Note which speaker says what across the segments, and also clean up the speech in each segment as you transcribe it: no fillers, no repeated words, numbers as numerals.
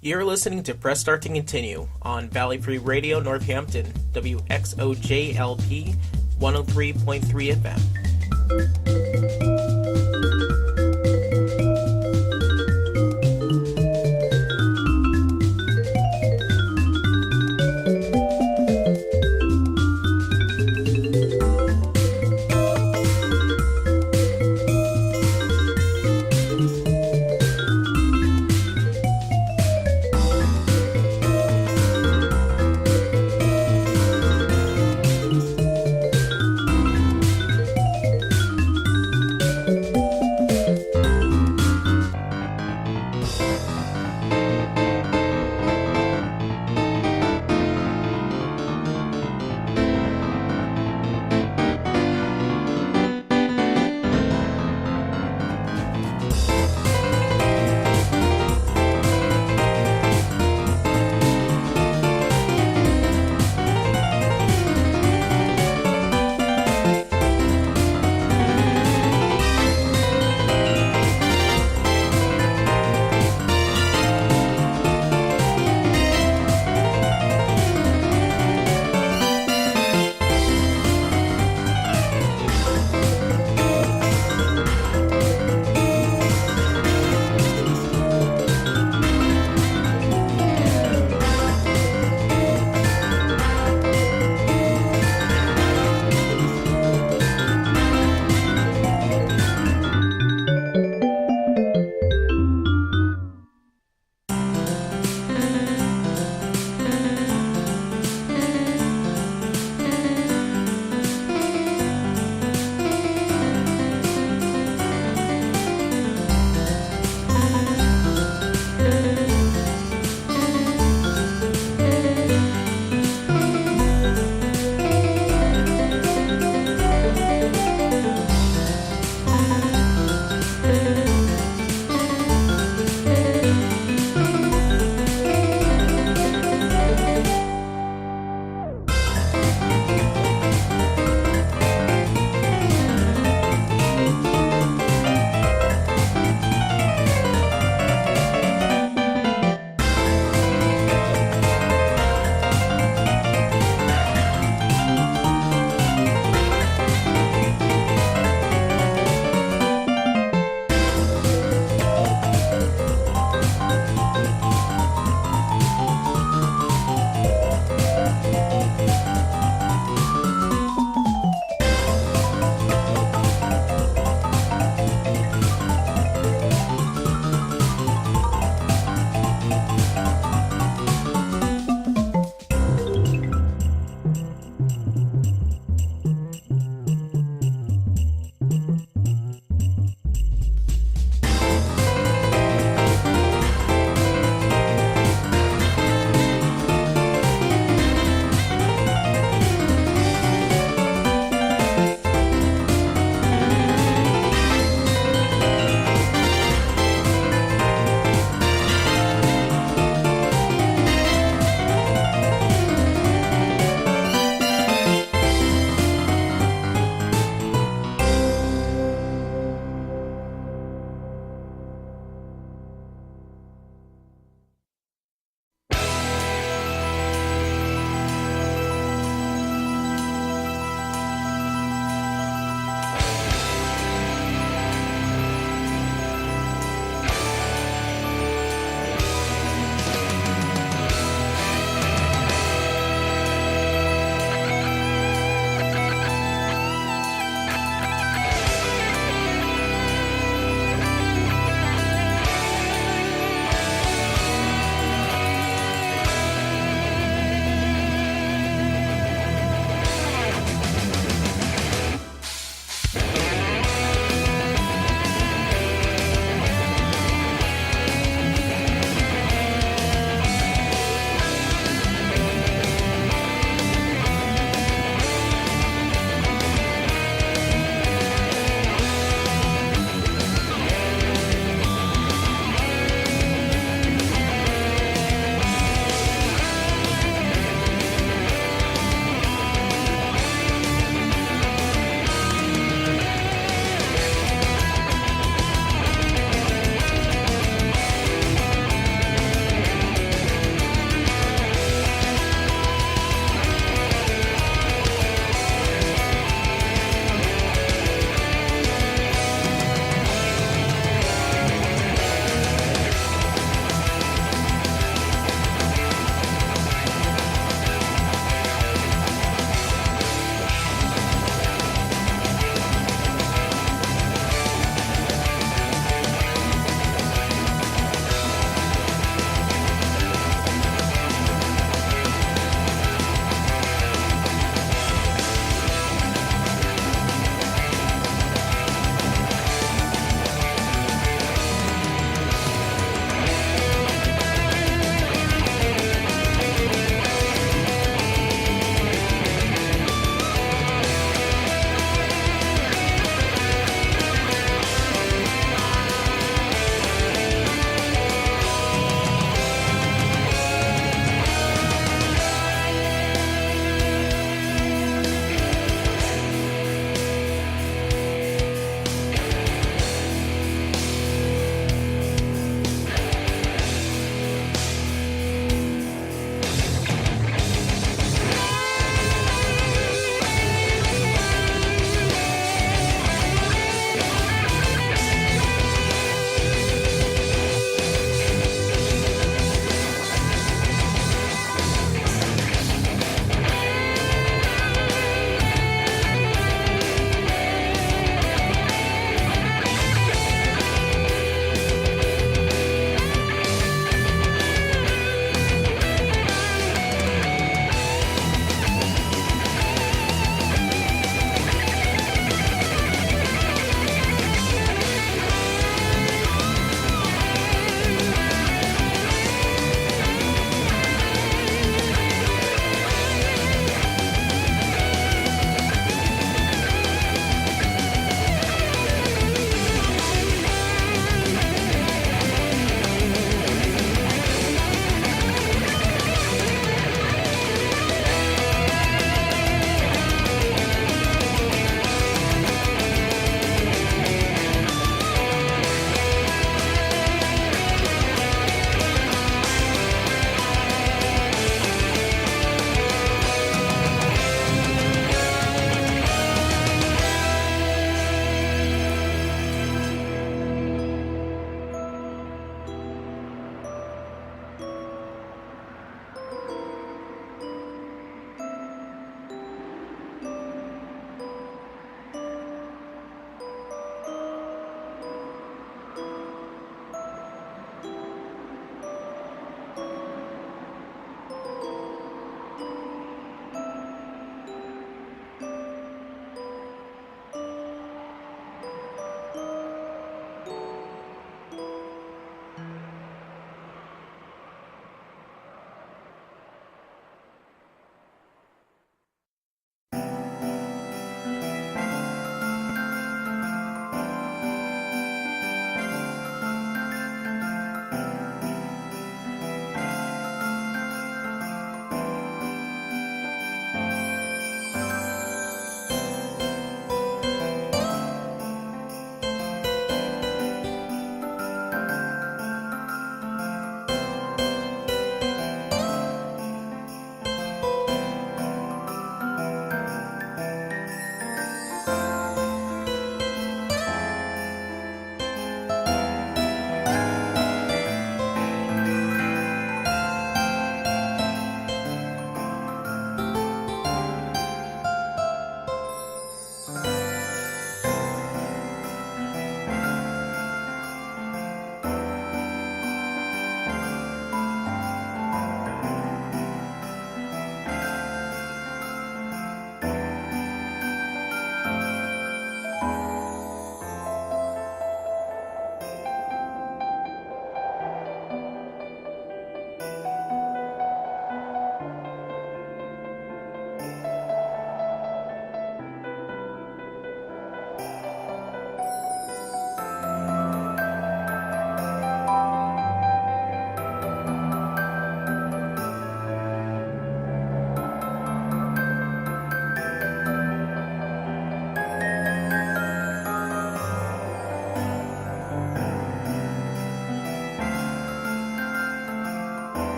Speaker 1: You're listening to Press Start to Continue on Valley Free Radio Northampton, WXOJLP 103.3 FM.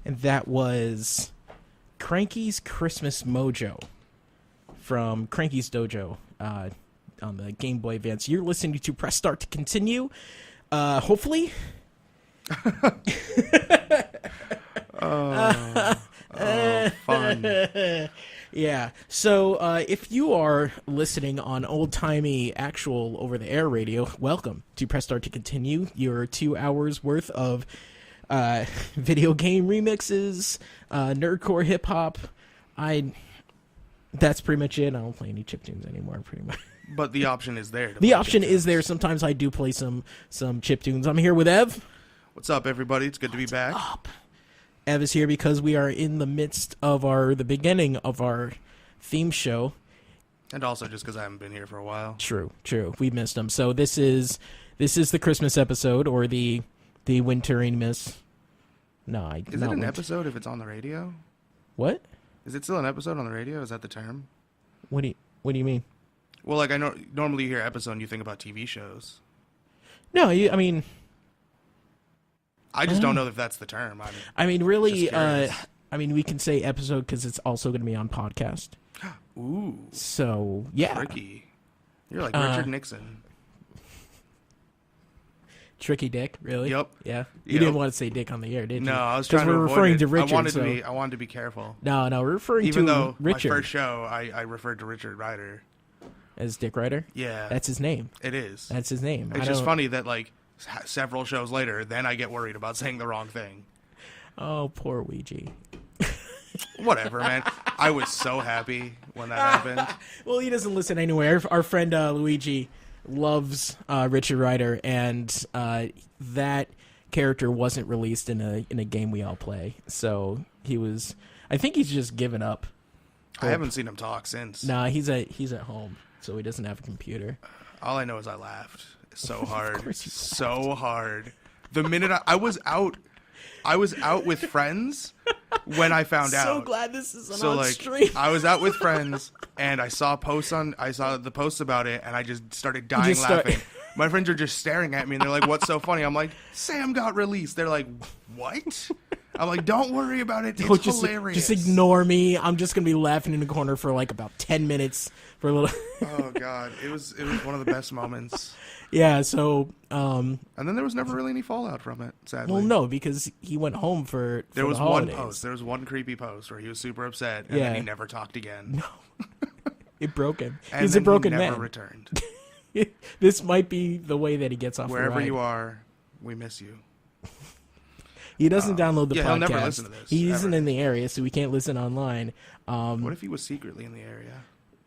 Speaker 1: And that was Cranky's Christmas Mojo from Cranky's Dojo on the Game Boy Advance. You're listening to Press Start to continue. Hopefully.
Speaker 2: Fun.
Speaker 1: Yeah. So if you are listening on old-timey actual over-the-air radio, welcome to Press Start to Continue, your 2 hours worth of video game remixes, nerdcore hip-hop. That's pretty much it. I don't play any chiptunes anymore, pretty much.
Speaker 2: But the option is there.
Speaker 1: The option is there. Sometimes I do play some chiptunes. I'm here with Ev.
Speaker 2: What's up, everybody? It's good to be back.
Speaker 1: Up? Ev is here because we are in the midst of the beginning of our theme show.
Speaker 2: And also just because I haven't been here for a while.
Speaker 1: True. We missed them. So this is the Christmas episode, or the wintering miss. No,
Speaker 2: is it an episode if it's on the radio?
Speaker 1: What?
Speaker 2: Is it still an episode on the radio? Is that the term?
Speaker 1: What do you mean?
Speaker 2: Well, like, I know normally you hear episode and you think about TV shows.
Speaker 1: No, I mean,
Speaker 2: I just don't know if that's the term.
Speaker 1: Really, we can say episode because it's also going to be on podcast.
Speaker 2: Ooh.
Speaker 1: So, yeah.
Speaker 2: Tricky. You're like Richard Nixon.
Speaker 1: Tricky Dick, really?
Speaker 2: Yep.
Speaker 1: Yeah. You didn't want to say Dick on the air, did you?
Speaker 2: No, I was trying to avoid
Speaker 1: referring
Speaker 2: it.
Speaker 1: to Richard.
Speaker 2: I wanted to be careful.
Speaker 1: No, we're referring
Speaker 2: Even
Speaker 1: to
Speaker 2: though
Speaker 1: Richard.
Speaker 2: my first show, I referred to Richard Ryder.
Speaker 1: As Dick Ryder?
Speaker 2: Yeah.
Speaker 1: That's his name.
Speaker 2: It is.
Speaker 1: That's his name.
Speaker 2: It's just funny that, like, several shows later, then I get worried about saying the wrong thing.
Speaker 1: Oh, poor Ouija.
Speaker 2: Whatever, man. I was so happy when that happened.
Speaker 1: Well, he doesn't listen anyway. Our friend Luigi loves Richard Ryder, and that character wasn't released in a game we all play. So I think he's just given up.
Speaker 2: I haven't seen him talk since.
Speaker 1: Nah, he's at home, so he doesn't have a computer.
Speaker 2: All I know is I laughed so hard.
Speaker 1: Of course you
Speaker 2: so
Speaker 1: laughed.
Speaker 2: hard. The minute I was out with friends when I found out.
Speaker 1: So glad this isn't on stream.
Speaker 2: I was out with friends and I saw the posts about it, and I just started dying laughing. My friends are just staring at me and they're like, "What's so funny?" I'm like, "Sam got released." They're like, "What?" I'm like, "Don't worry about it. It's hilarious.
Speaker 1: Just ignore me. I'm just gonna be laughing in the corner for like about 10 minutes for a little."
Speaker 2: Oh god, it was one of the best moments.
Speaker 1: Yeah. So.
Speaker 2: And then there was never really any fallout from it. Sadly.
Speaker 1: Well, no, because he went home for
Speaker 2: there was
Speaker 1: the
Speaker 2: one
Speaker 1: holidays.
Speaker 2: post. There was one creepy post where he was super upset, and then he never talked again.
Speaker 1: No. It broke him.
Speaker 2: And
Speaker 1: He's a broken
Speaker 2: he never
Speaker 1: man.
Speaker 2: returned.
Speaker 1: This might be the way that he gets off
Speaker 2: Wherever
Speaker 1: the ride.
Speaker 2: you are, we miss you.
Speaker 1: He doesn't download the podcast.
Speaker 2: He'll never listen to this.
Speaker 1: He isn't in the area, so we can't listen online.
Speaker 2: What if he was secretly in the area?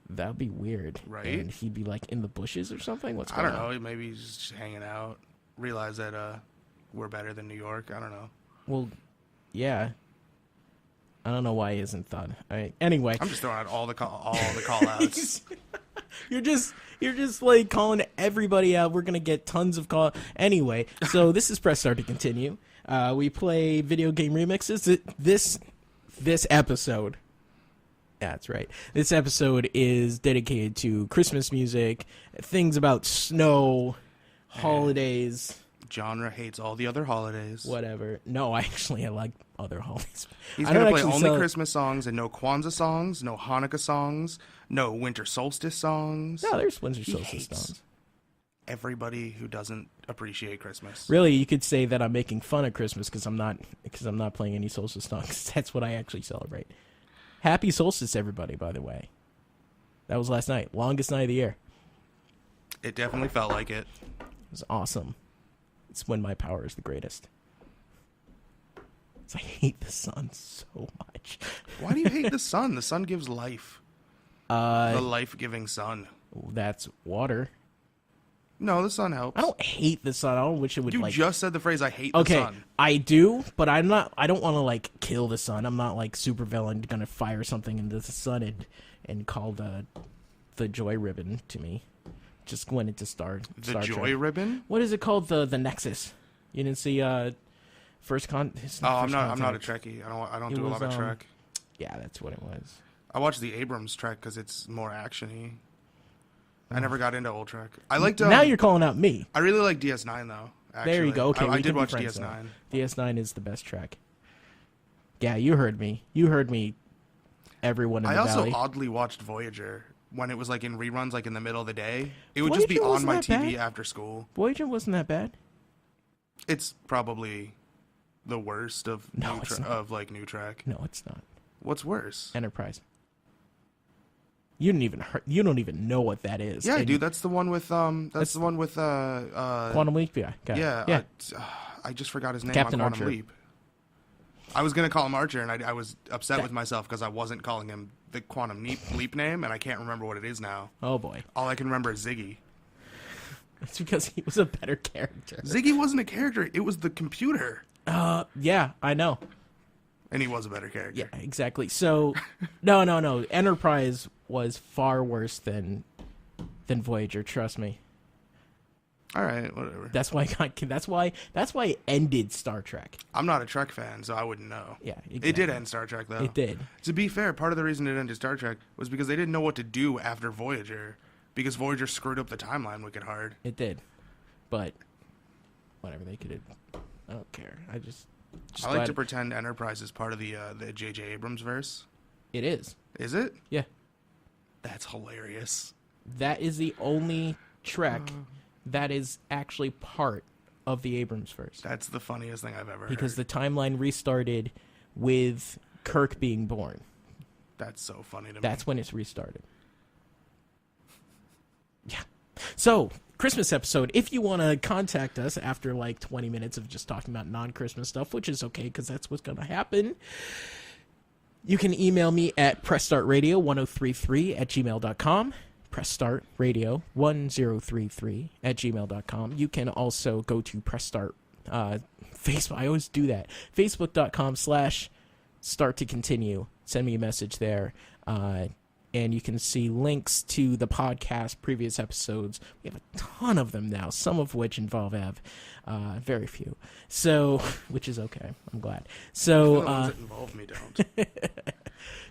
Speaker 1: That would be weird.
Speaker 2: Right?
Speaker 1: And he'd be like in the bushes or something? What's
Speaker 2: I
Speaker 1: going
Speaker 2: don't
Speaker 1: on?
Speaker 2: know. Maybe he's just hanging out. Realize that we're better than New York. I don't know.
Speaker 1: Well, yeah. I don't know why he hasn't thought. All right. Anyway.
Speaker 2: I'm just throwing out all the call outs.
Speaker 1: You're just like calling everybody out. We're gonna get tons of call. Anyway, so this is Press Start to Continue. We play video game remixes. This episode. That's right. This episode is dedicated to Christmas music, things about snow, holidays.
Speaker 2: Genre hates all the other holidays.
Speaker 1: Whatever. No, I like other holidays.
Speaker 2: He's going to play only Christmas songs and no Kwanzaa songs, no Hanukkah songs, no winter solstice songs.
Speaker 1: No, there's winter solstice songs.
Speaker 2: Everybody who doesn't appreciate Christmas.
Speaker 1: Really, you could say that I'm making fun of Christmas because I'm not playing any solstice songs. That's what I actually celebrate. Happy solstice, everybody, by the way. That was last night. Longest night of the year.
Speaker 2: It definitely felt like it.
Speaker 1: It was awesome. It's when my power is the greatest. I hate the sun so much.
Speaker 2: Why do you hate the sun? The sun gives life. The life-giving sun.
Speaker 1: That's water.
Speaker 2: No, the sun helps.
Speaker 1: I don't hate the sun. I don't wish it would.
Speaker 2: You just said the phrase "I hate the sun."
Speaker 1: I do, but I'm not. I don't want to like kill the sun. I'm not like super villain gonna fire something into the sun and call the joy ribbon to me. Just went into Star
Speaker 2: Joy ribbon.
Speaker 1: What is it called? The Nexus. You didn't see first con.
Speaker 2: I'm not a Trekkie. I don't do a lot of Trek.
Speaker 1: Yeah, that's what it was.
Speaker 2: I watched the Abrams Trek because it's more actiony. I never got into old Trek. I liked.
Speaker 1: Now you're calling out me.
Speaker 2: I really like DS9 though. Actually.
Speaker 1: There you go. Okay,
Speaker 2: I did watch
Speaker 1: DS9.
Speaker 2: DS9.
Speaker 1: DS9 is the best track. Yeah, you heard me. You heard me. Everyone in the
Speaker 2: I also
Speaker 1: valley.
Speaker 2: oddly watched Voyager when it was like in reruns, like in the middle of the day. It would just be
Speaker 1: Voyager
Speaker 2: on
Speaker 1: wasn't
Speaker 2: my
Speaker 1: that
Speaker 2: TV
Speaker 1: bad.
Speaker 2: after school.
Speaker 1: Voyager wasn't that bad.
Speaker 2: It's probably the worst of
Speaker 1: No, it's not.
Speaker 2: new track.
Speaker 1: No, it's not.
Speaker 2: What's worse?
Speaker 1: Enterprise. You don't even know what that is.
Speaker 2: Yeah,
Speaker 1: And
Speaker 2: dude, that's the one with
Speaker 1: Quantum Leap. Yeah, got it.
Speaker 2: yeah. I just forgot his name
Speaker 1: Captain
Speaker 2: on Quantum
Speaker 1: Archer.
Speaker 2: Leap. I was gonna call him Archer, and I was upset with myself because I wasn't calling him the Quantum Leap name, and I can't remember what it is now.
Speaker 1: Oh boy,
Speaker 2: All I can remember is Ziggy.
Speaker 1: it's because he was a better character.
Speaker 2: Ziggy wasn't a character; it was the computer,
Speaker 1: Yeah, I know.
Speaker 2: and he was a better character.
Speaker 1: Yeah, exactly. So, no. Enterprise was far worse than Voyager. Trust me.
Speaker 2: All right, whatever.
Speaker 1: That's why it ended Star Trek.
Speaker 2: I'm not a Trek fan, so I wouldn't know.
Speaker 1: Yeah,
Speaker 2: It did end Star Trek, though.
Speaker 1: It did.
Speaker 2: To be fair, part of the reason it ended Star Trek was because they didn't know what to do after Voyager, because Voyager screwed up the timeline wicked hard.
Speaker 1: It did. But whatever, they could have. I don't care. I just
Speaker 2: I like to pretend Enterprise is part of the J.J. Abrams verse.
Speaker 1: It is.
Speaker 2: Is it?
Speaker 1: Yeah.
Speaker 2: That's hilarious.
Speaker 1: That is the only Trek that is actually part of the Abrams verse.
Speaker 2: That's the funniest thing I've ever
Speaker 1: Because
Speaker 2: heard.
Speaker 1: the timeline restarted with Kirk being born.
Speaker 2: That's so funny to me.
Speaker 1: That's when it's restarted. Yeah. So, Christmas episode. If you want to contact us after like 20 minutes of just talking about non-Christmas stuff, which is okay because that's what's going to happen, you can email me at pressstartradio1033@gmail.com. pressstartradio1033@gmail.com. You can also go to pressstart Facebook. I always do that. Facebook.com/start to continue. Send me a message there. And you can see links to the podcast, previous episodes. We have a ton of them now, some of which involve Ev. Very few. So, which is okay. I'm glad. So,
Speaker 2: the ones that involve me don't.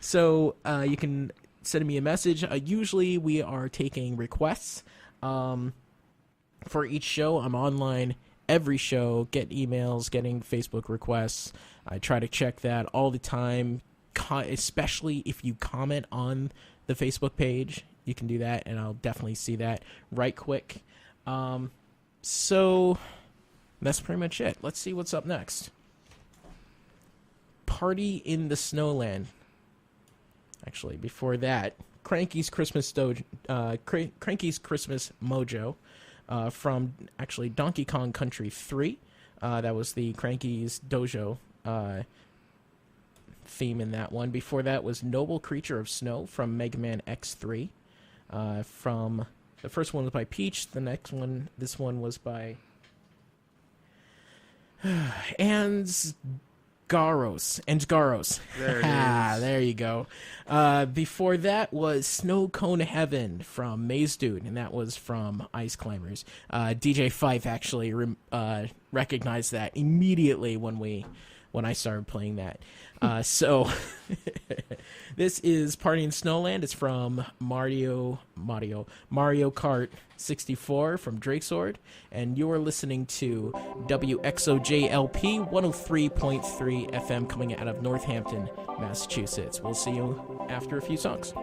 Speaker 1: so you can send me a message. Usually we are taking requests for each show. I'm online every show, get emails, getting Facebook requests. I try to check that all the time, especially if you comment on the Facebook page. You can do that, and I'll definitely see that right quick. So that's pretty much it. Let's see what's up next. Party in the Snowland. Actually, before that, Cranky's Christmas Cranky's Christmas Mojo from actually Donkey Kong Country 3. That was the Cranky's Dojo theme in that one. Before that was Noble Creature of Snow from Mega Man X3. From the first one was by Peach. This one was by Garos.
Speaker 2: There it is.
Speaker 1: There you go. Before that was Snow Cone Heaven from Maze Dude, and that was from Ice Climbers. DJ Fife actually recognized that immediately when I started playing that. So this is Party in Snowland. It's from Mario Kart 64 from Drakesword, and you're listening to WXOJLP 103.3 FM coming out of Northampton, Massachusetts. We'll see you after a few songs.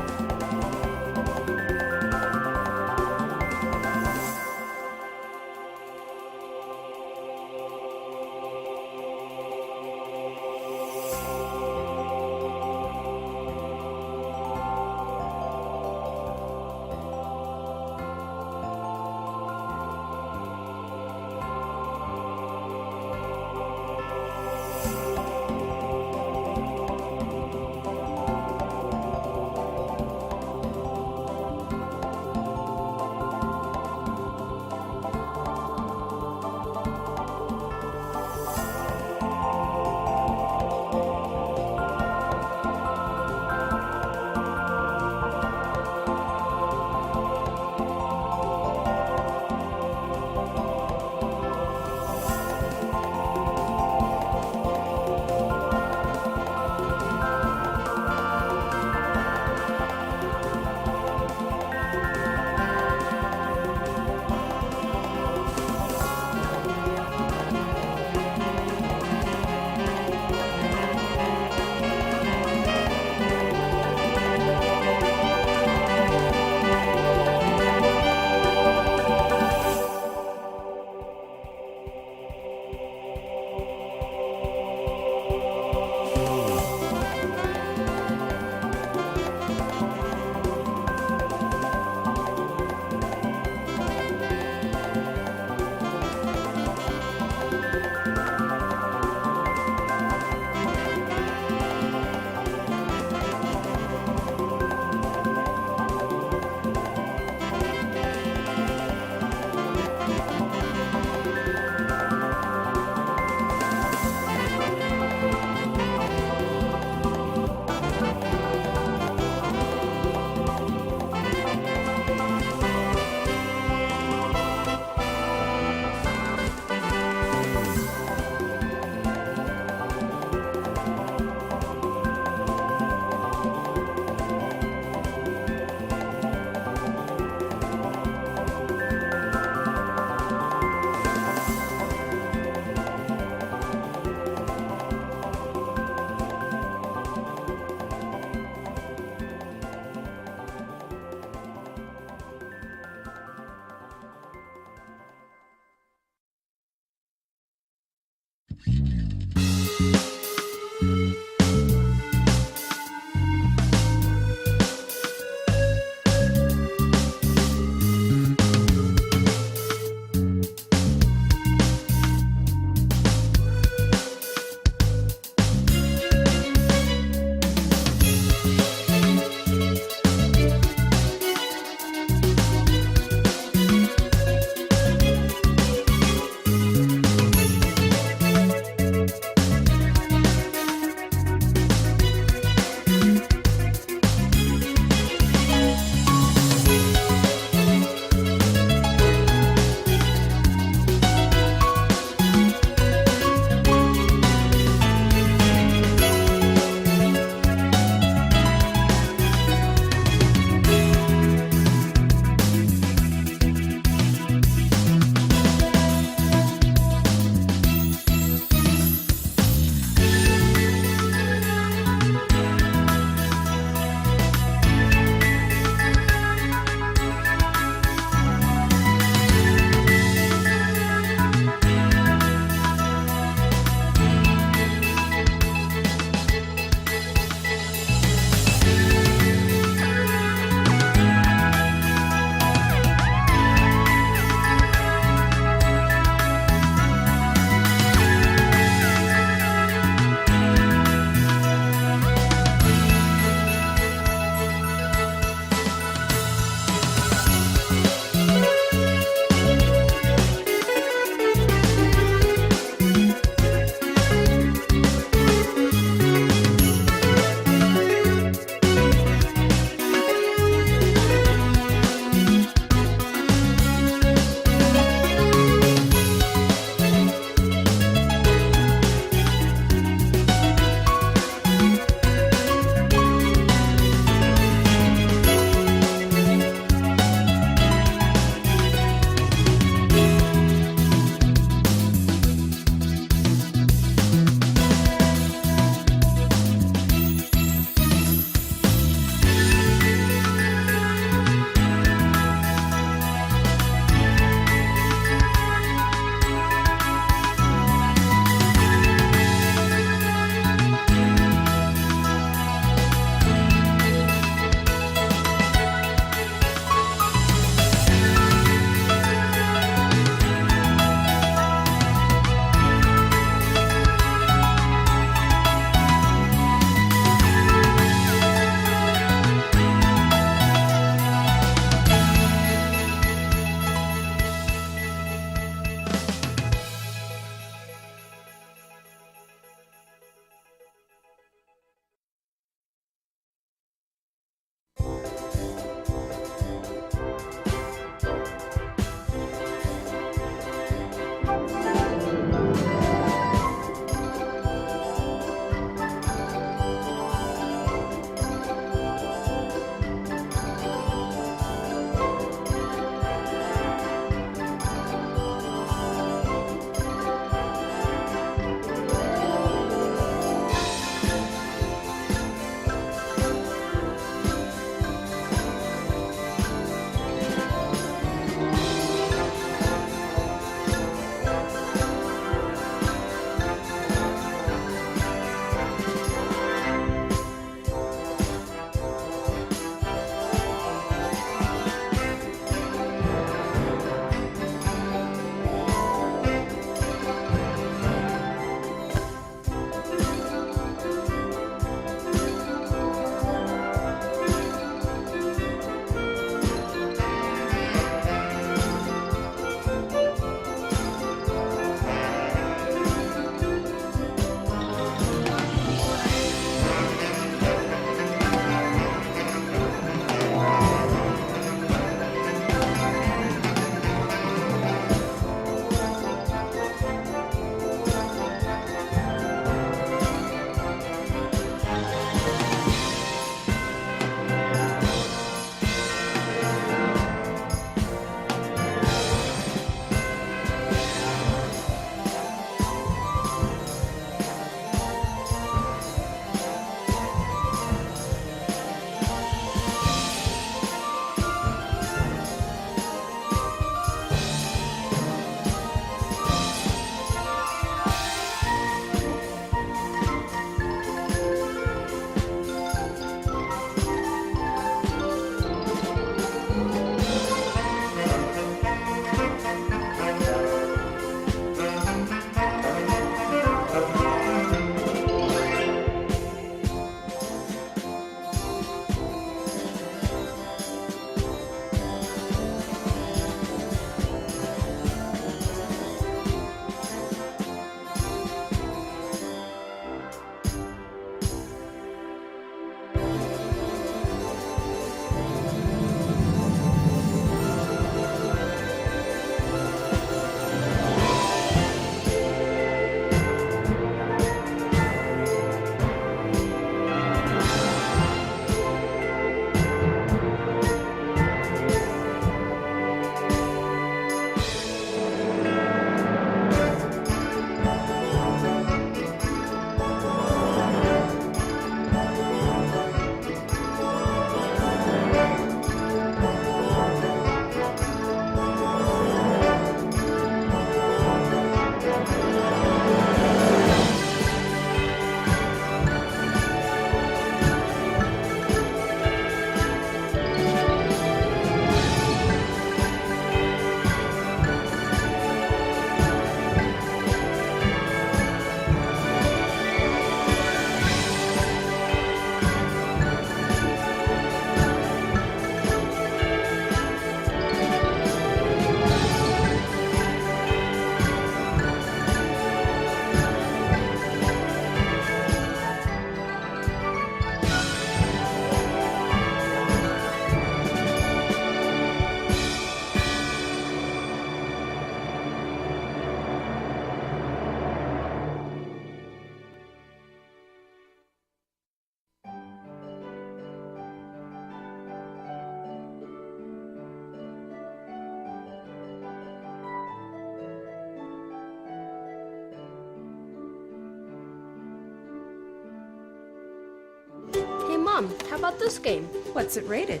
Speaker 3: Mom, how about this game?
Speaker 4: What's it rated?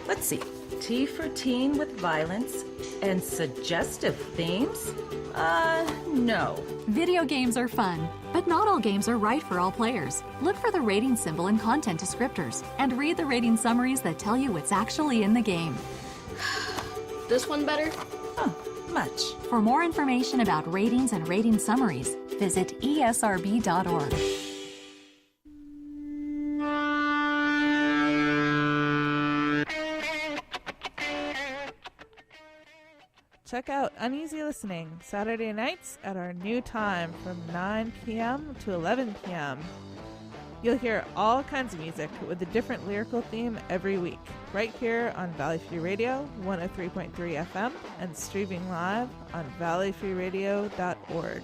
Speaker 4: Let's see. T for teen with violence and suggestive themes? No.
Speaker 5: Video games are fun, but not all games are right for all players. Look for the rating symbol and content descriptors, and read the rating summaries that tell you what's actually in the game.
Speaker 3: This one better?
Speaker 4: Oh, much.
Speaker 5: For more information about ratings and rating summaries, visit esrb.org.
Speaker 6: Check out Uneasy Listening Saturday nights at our new time from 9 p.m. to 11 p.m. You'll hear all kinds of music with a different lyrical theme every week, right here on Valley Free Radio 103.3 FM and streaming live on valleyfreeradio.org.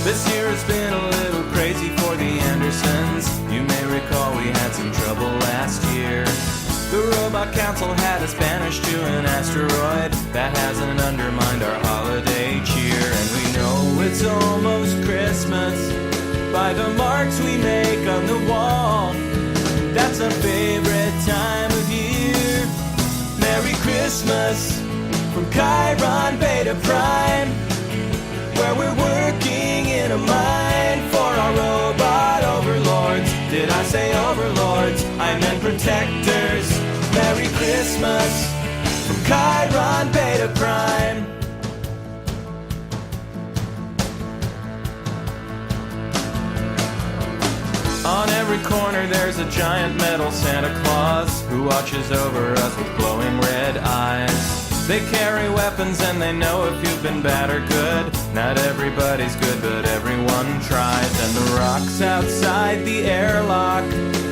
Speaker 7: This year has been a little crazy for the Andersons. You may recall we had some trouble last year. The Robot Council had us banished to an asteroid. That hasn't undermined our holiday cheer. And we know it's almost Christmas by the marks we make on the wall. That's our favorite time of year. Merry Christmas from Chiron Beta Prime, where we're working in a mine for our robot overlords. Did I say overlords? I meant protectors. Merry Christmas from Chiron Beta Prime. On every corner there's a giant metal Santa Claus who watches over us with glowing red eyes. They carry weapons and they know if you've been bad or good. Not everybody's good, but everyone tries. And the rocks outside the airlock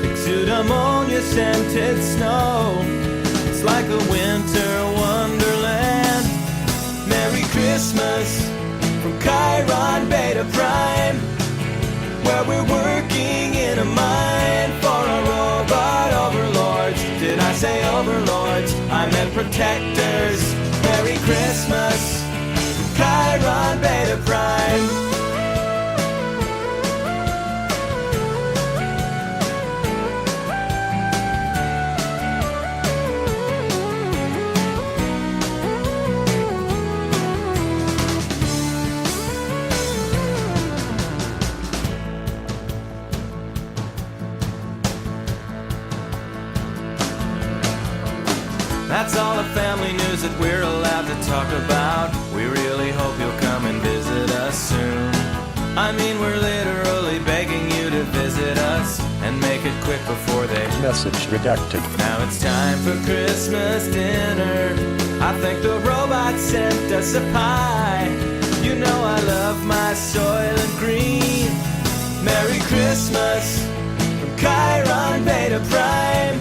Speaker 7: exude ammonia-scented snow. It's like a winter wonderland. Merry Christmas from Chiron Beta Prime, where we're working in a mine for our robot overlords. Did I say overlords? I meant protectors. Merry Christmas, Chiron Beta Prime. That's all the family news that we're allowed to talk about. We really hope you'll come and visit us soon. I mean, we're literally begging you to visit us and make it quick before they...
Speaker 8: Message redacted.
Speaker 7: Now it's time for Christmas dinner. I think the robot sent us a pie. You know I love my Soylent Green. Merry Christmas from Chiron Beta Prime,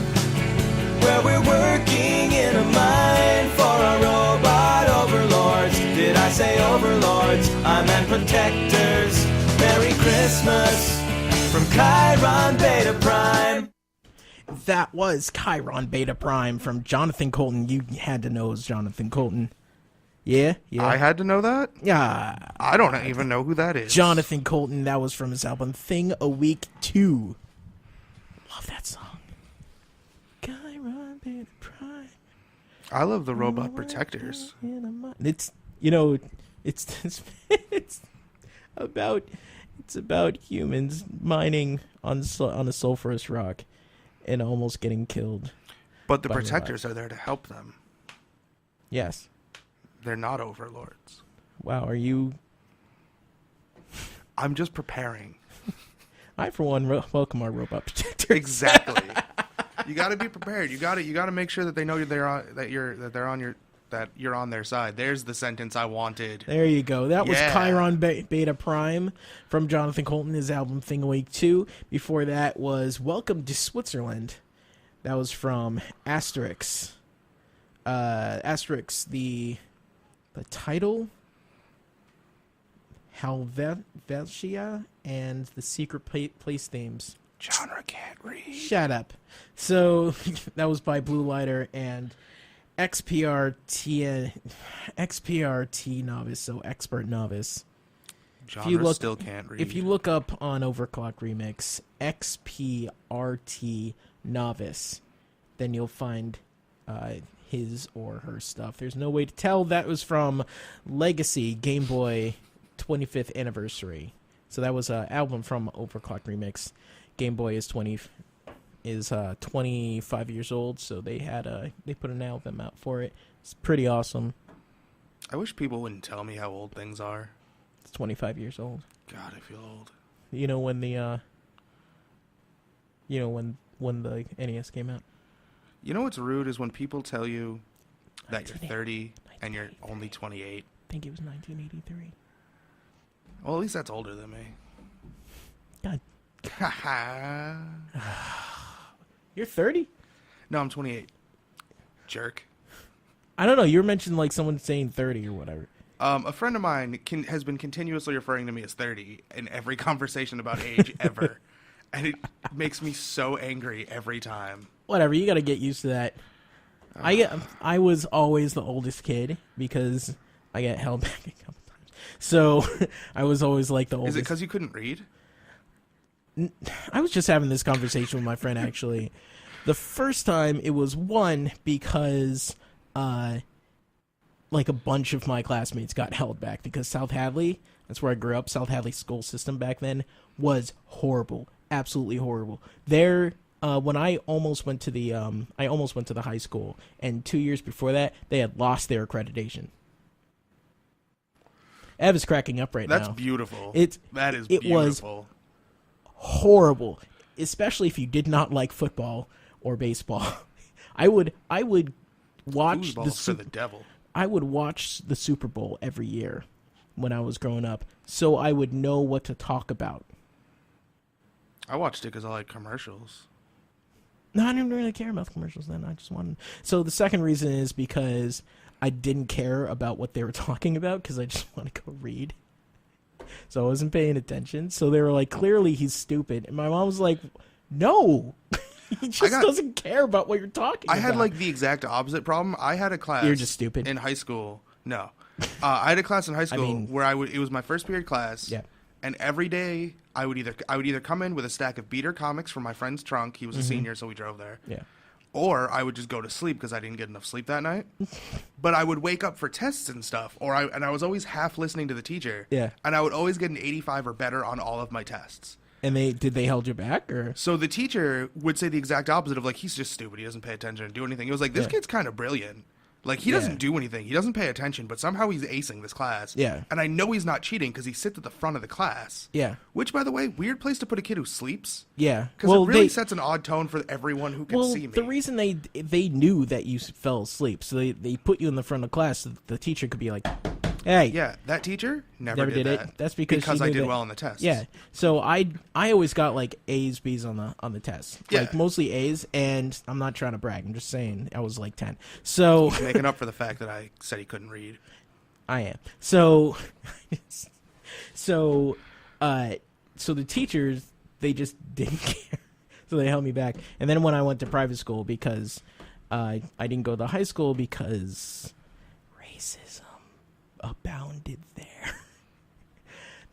Speaker 7: where we're working in a mine for our robot overlords. Did I say overlords? I meant protectors. Merry Christmas from Chiron Beta Prime.
Speaker 1: That was Chiron Beta Prime from Jonathan Colton. You had to know it was Jonathan Colton. Yeah?
Speaker 2: I had to know that?
Speaker 1: Yeah.
Speaker 2: I don't even know who that is.
Speaker 1: Jonathan Colton, that was from his album Thing a Week 2. Love that song. Chiron Beta Prime.
Speaker 2: I love the robot protectors.
Speaker 1: It's, you know, it's about humans mining on a sulfurous rock and almost getting killed.
Speaker 2: But the protectors are there to help them.
Speaker 1: Yes.
Speaker 2: They're not overlords.
Speaker 1: Wow, are you...
Speaker 2: I'm just preparing.
Speaker 1: I, for one, welcome our robot protectors.
Speaker 2: Exactly. You got to be prepared. You got to make sure that they know that you're on their side. There's the sentence I wanted.
Speaker 1: There you go. That was Chiron Beta Prime from Jonathan Colton, his album Thing a Week 2. Before that was Welcome to Switzerland. That was from Asterix. asterisk the title, Helvetia, and the secret place themes.
Speaker 2: Genre can't read.
Speaker 1: Shut up. So that was by Blue Lighter and XPRT novice, so expert novice.
Speaker 2: Genre still can't read.
Speaker 1: If you look up on Overclock Remix XPRT novice, then you'll find his or her stuff. There's no way to tell. That was from Legacy Game Boy 25th anniversary. So that was an album from Overclock Remix. Game Boy is 25 years old, so they put an album out for it. It's pretty awesome.
Speaker 2: I wish people wouldn't tell me how old things are.
Speaker 1: It's 25 years old.
Speaker 2: God, I feel old.
Speaker 1: You know when the when the NES came out?
Speaker 2: You know what's rude is when people tell you that you're 30 and you're only 28.
Speaker 1: I think it was 1983.
Speaker 2: Well, at least that's older than me.
Speaker 1: God.
Speaker 2: Haha.
Speaker 1: You're 30?
Speaker 2: No, I'm 28. Jerk.
Speaker 1: I don't know. You were mentioning like someone saying 30 or whatever.
Speaker 2: A friend of mine has been continuously referring to me as 30 in every conversation about age ever. And it makes me so angry every time.
Speaker 1: Whatever. You got to get used to that. I was always the oldest kid because I got held back a couple times. So I was always like the oldest.
Speaker 2: Is it because you couldn't read?
Speaker 1: I was just having this conversation with my friend, actually. The first time, it was because like a bunch of my classmates got held back because South Hadley, that's where I grew up, South Hadley school system back then was horrible. Absolutely horrible. There, when I almost went to the high school, and 2 years before that, they had lost their accreditation. Ev is cracking up right now.
Speaker 2: That's beautiful. That is
Speaker 1: beautiful. Was horrible, especially if you did not like football or baseball. I would watch
Speaker 2: for the devil.
Speaker 1: I would watch the Super Bowl every year when I was growing up, so I would know what to talk about.
Speaker 2: I watched it because I like commercials.
Speaker 1: No, I didn't really care about the commercials then. I just wanted. So the second reason is because I didn't care about what they were talking about because I just want to go read. So I wasn't paying attention. So they were like, clearly he's stupid. And my mom was like, no. He just doesn't care about what you're talking about.
Speaker 2: I had like the exact opposite problem. I had a class.
Speaker 1: You're just stupid.
Speaker 2: In high school. No. I had a class in high school where it was my first period class.
Speaker 1: Yeah.
Speaker 2: And every day I would either come in with a stack of Beater comics from my friend's trunk. He was a senior, so we drove there.
Speaker 1: Yeah.
Speaker 2: Or I would just go to sleep because I didn't get enough sleep that night. But I would wake up for tests and stuff, and I was always half listening to the teacher.
Speaker 1: Yeah.
Speaker 2: And I would always get an 85 or better on all of my tests.
Speaker 1: And did they hold you back, or?
Speaker 2: So the teacher would say the exact opposite of like, he's just stupid. He doesn't pay attention and do anything. It was like, this kid's kind of brilliant. Like, he doesn't do anything. He doesn't pay attention, but somehow he's acing this class.
Speaker 1: Yeah.
Speaker 2: And I know he's not cheating because he sits at the front of the class.
Speaker 1: Yeah.
Speaker 2: Which, by the way, weird place to put a kid who sleeps.
Speaker 1: Yeah.
Speaker 2: Because it really sets an odd tone for everyone who can see me.
Speaker 1: The reason they knew that you fell asleep, so they put you in the front of class so the teacher could be like, hey.
Speaker 2: Yeah, that teacher never did that.
Speaker 1: It. That's because
Speaker 2: I did well on the tests.
Speaker 1: Yeah. So I always got like A's, B's on the test.
Speaker 2: Yeah.
Speaker 1: Like mostly A's, and I'm not trying to brag. I'm just saying I was like 10. So
Speaker 2: he's making up for the fact that I said he couldn't read.
Speaker 1: I am. So the teachers, they just didn't care. So they held me back. And then when I went to private school, because I didn't go to high school because racism abounded there.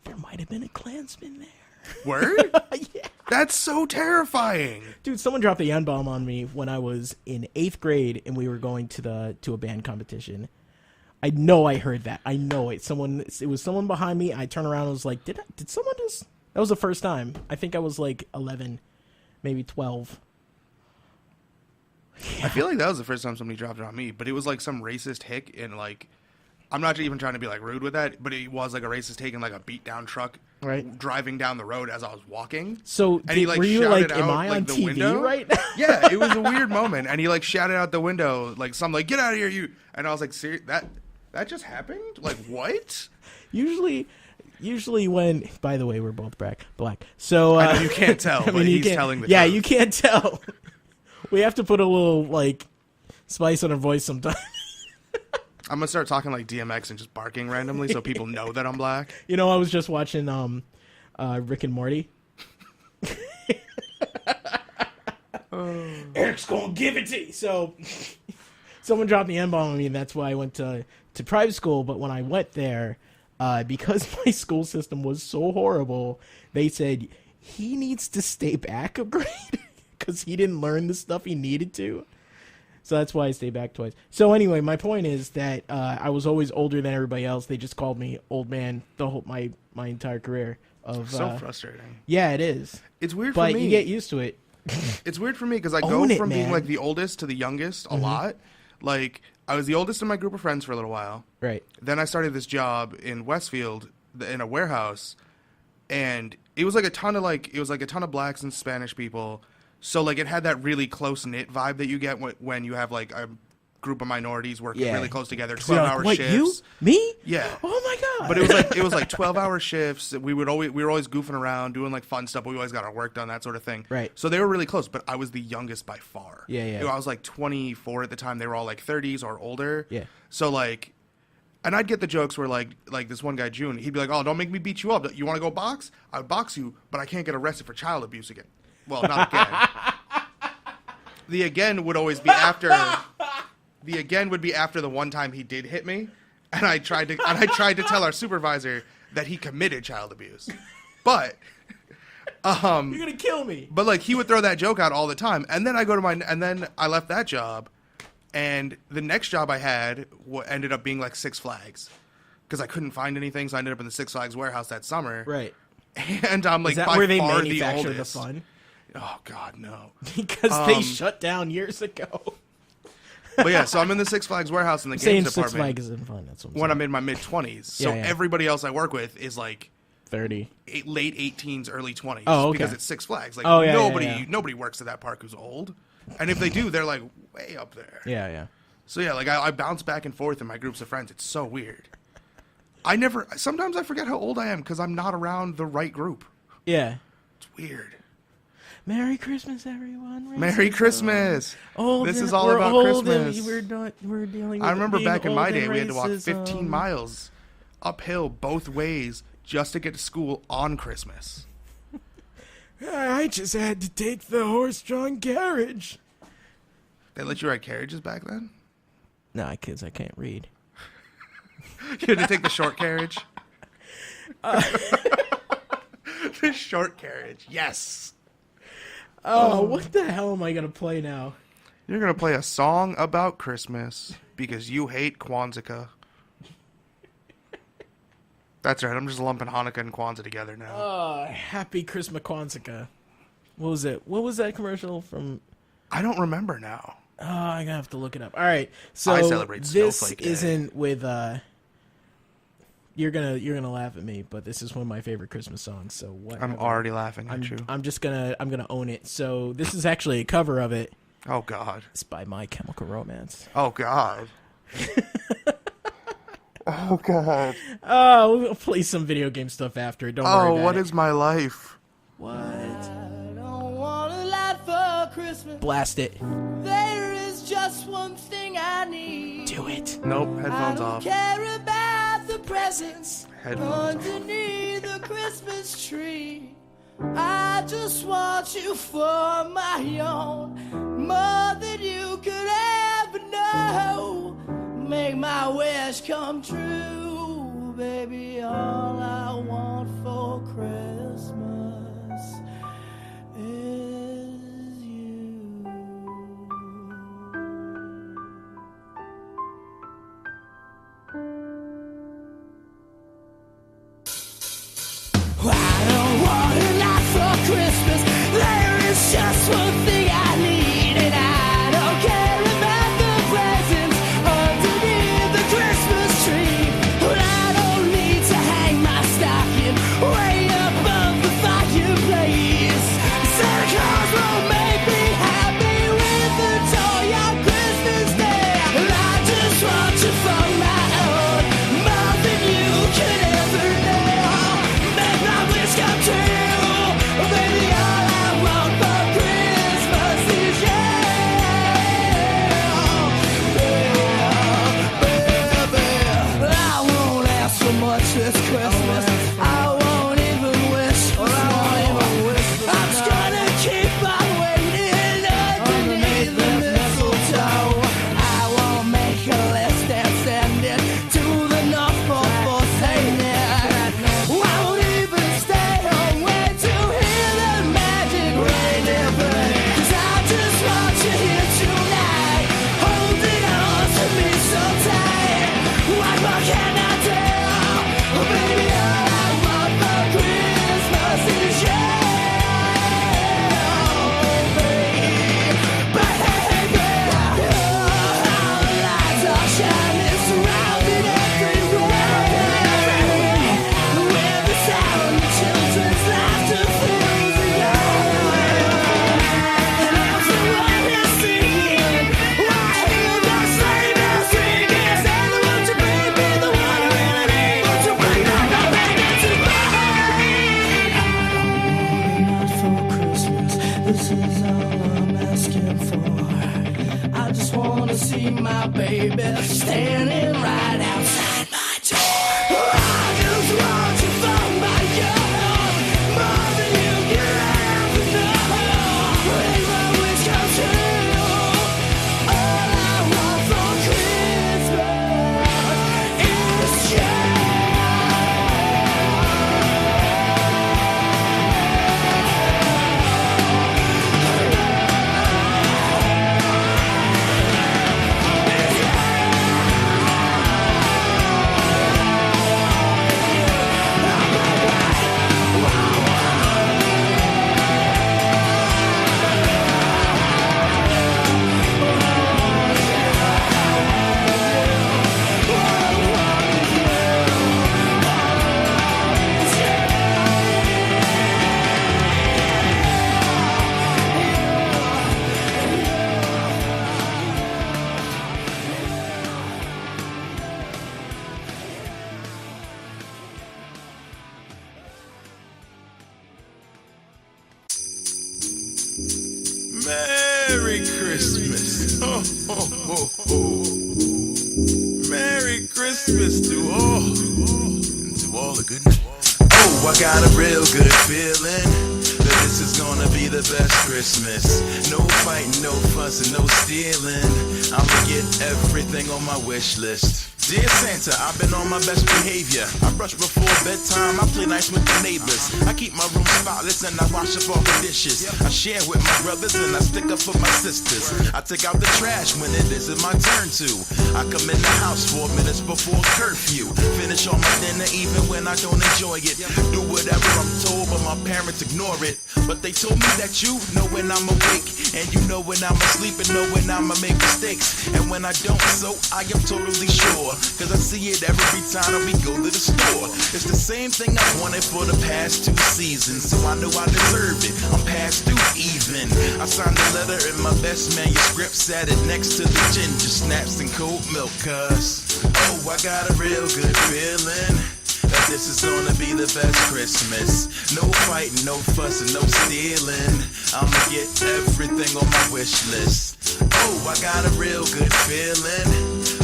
Speaker 1: There might have been a Klansman there.
Speaker 2: Word?
Speaker 1: Yeah.
Speaker 2: That's so terrifying.
Speaker 1: Dude, someone dropped a N-bomb on me when I was in 8th grade and we were going to a band competition. I know I heard that. I know it. It was someone behind me. I turned around and was like, did someone just... That was the first time. I think I was like 11, maybe 12.
Speaker 2: Yeah. I feel like that was the first time somebody dropped it on me, but it was like some racist hick in like... I'm not even trying to be like rude with that, but it was like a racist taking like a beat down truck,
Speaker 1: right,
Speaker 2: driving down the road as I was walking.
Speaker 1: So
Speaker 2: and he,
Speaker 1: were you like, am
Speaker 2: out,
Speaker 1: I
Speaker 2: like,
Speaker 1: on
Speaker 2: the
Speaker 1: TV
Speaker 2: window.
Speaker 1: right now?
Speaker 2: Yeah, it was a weird moment, and he like shouted out the window like something like "Get out of here, you!" And I was like, "Serious? That just happened? Like what?"
Speaker 1: Usually when, by the way, we're both black, so
Speaker 2: I know you can't tell, but he's telling the truth.
Speaker 1: Yeah, you can't tell. We have to put a little like spice on her voice sometimes.
Speaker 2: I'm gonna start talking like DMX and just barking randomly so people know that I'm black.
Speaker 1: You know, I was just watching Rick and Morty. Eric's gonna give it to you. So someone dropped the N-bomb on me, and that's why I went to private school. But when I went there, because my school system was so horrible, they said he needs to stay back a grade because he didn't learn the stuff he needed to. So that's why I stayed back twice. So anyway, my point is that I was always older than everybody else. They just called me old man my entire career.
Speaker 2: So frustrating.
Speaker 1: Yeah, it is.
Speaker 2: It's weird for me.
Speaker 1: But you get used to it.
Speaker 2: It's weird for me because I
Speaker 1: Own
Speaker 2: go
Speaker 1: it,
Speaker 2: from being
Speaker 1: man.
Speaker 2: like the oldest to the youngest a lot. Like, I was the oldest in my group of friends for a little while.
Speaker 1: Right.
Speaker 2: Then I started this job in Westfield in a warehouse, and it was like a ton of blacks and Spanish people. So like it had that really close knit vibe that you get when you have like a group of minorities working really close together, 12-hour shifts.
Speaker 1: You? Me?
Speaker 2: Yeah.
Speaker 1: Oh my god.
Speaker 2: But it was like 12-hour shifts. We were always goofing around, doing like fun stuff. We always got our work done, that sort of thing.
Speaker 1: Right.
Speaker 2: So they were really close, but I was the youngest by far.
Speaker 1: Yeah.
Speaker 2: You know, I was like 24 at the time. They were all like 30s or older.
Speaker 1: Yeah.
Speaker 2: So like, and I'd get the jokes where like this one guy June, he'd be like, "Oh, don't make me beat you up. You want to go box? I would box you, but I can't get arrested for child abuse again." Well, not again. The again would always be after. The again would be after the one time he did hit me, and I tried to tell our supervisor that he committed child abuse, but
Speaker 1: You're gonna kill me.
Speaker 2: But like he would throw that joke out all the time, and then I left that job, and the next job I had ended up being like Six Flags, because I couldn't find anything, so I ended up in the Six Flags warehouse that summer.
Speaker 1: Right.
Speaker 2: And I'm like,
Speaker 1: Is that
Speaker 2: by
Speaker 1: where they
Speaker 2: far
Speaker 1: manufacture
Speaker 2: the oldest.
Speaker 1: fun?
Speaker 2: Oh God, no.
Speaker 1: Because they shut down years ago.
Speaker 2: But yeah, so I'm in the Six Flags warehouse in the
Speaker 1: Saying
Speaker 2: games
Speaker 1: Six
Speaker 2: department.
Speaker 1: Flags isn't fun. That's what I'm
Speaker 2: when
Speaker 1: saying.
Speaker 2: I'm in my mid-20s. So
Speaker 1: Yeah.
Speaker 2: everybody else I work with is like
Speaker 1: 30.
Speaker 2: late 18s, early 20s.
Speaker 1: Oh, okay.
Speaker 2: Because it's Six Flags. Like nobody works at that park who's old. And if they do, they're like way up there.
Speaker 1: Yeah.
Speaker 2: So yeah, like I bounce back and forth in my groups of friends. It's so weird. Sometimes I forget how old I am because I'm not around the right group.
Speaker 1: Yeah.
Speaker 2: It's weird.
Speaker 1: Merry Christmas, everyone.
Speaker 2: Merry Christmas.
Speaker 1: Old
Speaker 2: This
Speaker 1: and-
Speaker 2: is all
Speaker 1: we're
Speaker 2: about
Speaker 1: old and
Speaker 2: Christmas.
Speaker 1: We're dealing with
Speaker 2: I remember
Speaker 1: being
Speaker 2: back in my
Speaker 1: old
Speaker 2: day,
Speaker 1: and
Speaker 2: we had to walk
Speaker 1: racism.
Speaker 2: 15 miles uphill both ways just to get to school on Christmas.
Speaker 1: I just had to take the horse-drawn carriage.
Speaker 2: They let you ride carriages back then?
Speaker 1: Nah, kids, I can't read.
Speaker 2: You had to take the short carriage? The short carriage, yes.
Speaker 1: Oh, what the hell am I going to play now?
Speaker 2: You're going to play a song about Christmas because you hate Kwanzaa. That's right, I'm just lumping Hanukkah and Kwanzaa together now.
Speaker 1: Happy Christmas Kwanzaa. What was it? What was that commercial from?
Speaker 2: I don't remember now.
Speaker 1: Oh, I'm gonna have to look it up. All right, so
Speaker 2: I celebrate
Speaker 1: this
Speaker 2: Snowflake Day.
Speaker 1: isn't with. You're gonna laugh at me, but this is one of my favorite Christmas songs. So what?
Speaker 2: I'm already laughing at you.
Speaker 1: I'm gonna own it. So this is actually a cover of it.
Speaker 2: Oh God.
Speaker 1: It's by My Chemical Romance.
Speaker 2: Oh God. Oh God.
Speaker 1: Oh, we'll play some video game stuff after. Don't worry about
Speaker 2: What
Speaker 1: it.
Speaker 2: is my life?
Speaker 1: What?
Speaker 8: I don't want a lot for Christmas.
Speaker 1: Blast it.
Speaker 8: There is just one thing I need.
Speaker 1: Do it.
Speaker 2: Nope,
Speaker 8: I
Speaker 2: headphones
Speaker 8: don't
Speaker 2: off.
Speaker 8: care about the presents
Speaker 2: Headphones off.
Speaker 8: underneath the Christmas tree. I just want you for my own, more than you could ever know. Make my wish come true, baby. All I want for Christmas is you. I don't want a lot for Christmas. There is just one thing I need, and I don't care about the presents underneath the Christmas tree. But I don't need to hang my stocking way above the fireplace. Santa
Speaker 9: Merry Christmas to all, and to all the goodness. Oh, I got a real good feeling that this is gonna be the best Christmas. No fighting, no fussing, no stealing. I'ma get everything on my wish list. Dear Santa, I've been on my best behavior. I brush before bedtime, I play nice with the neighbors. I keep my room spotless and I wash up all the dishes. I share with my brothers and I stick up for my sisters. I take out the trash when it isn't my turn to. I come in the house 4 minutes before curfew. Finish all my dinner even when I don't enjoy it. Do whatever I'm told but my parents ignore it. But they told me that you know when I'm awake, and you know when I'm asleep, and know when I'ma make mistakes. And when I don't, so I am totally sure, cause I see it every time we go to the store. It's the same thing I wanted for the past 2 seasons, so I know I deserve it. I'm past due even. I signed the letter in my best manuscript, sat it next to the ginger snaps and cold milk, cause oh, I got a real good feeling that this is gonna be the best Christmas. No fighting, no fussing, no stealing. I'ma get everything on my wish list. Oh, I got a real good feeling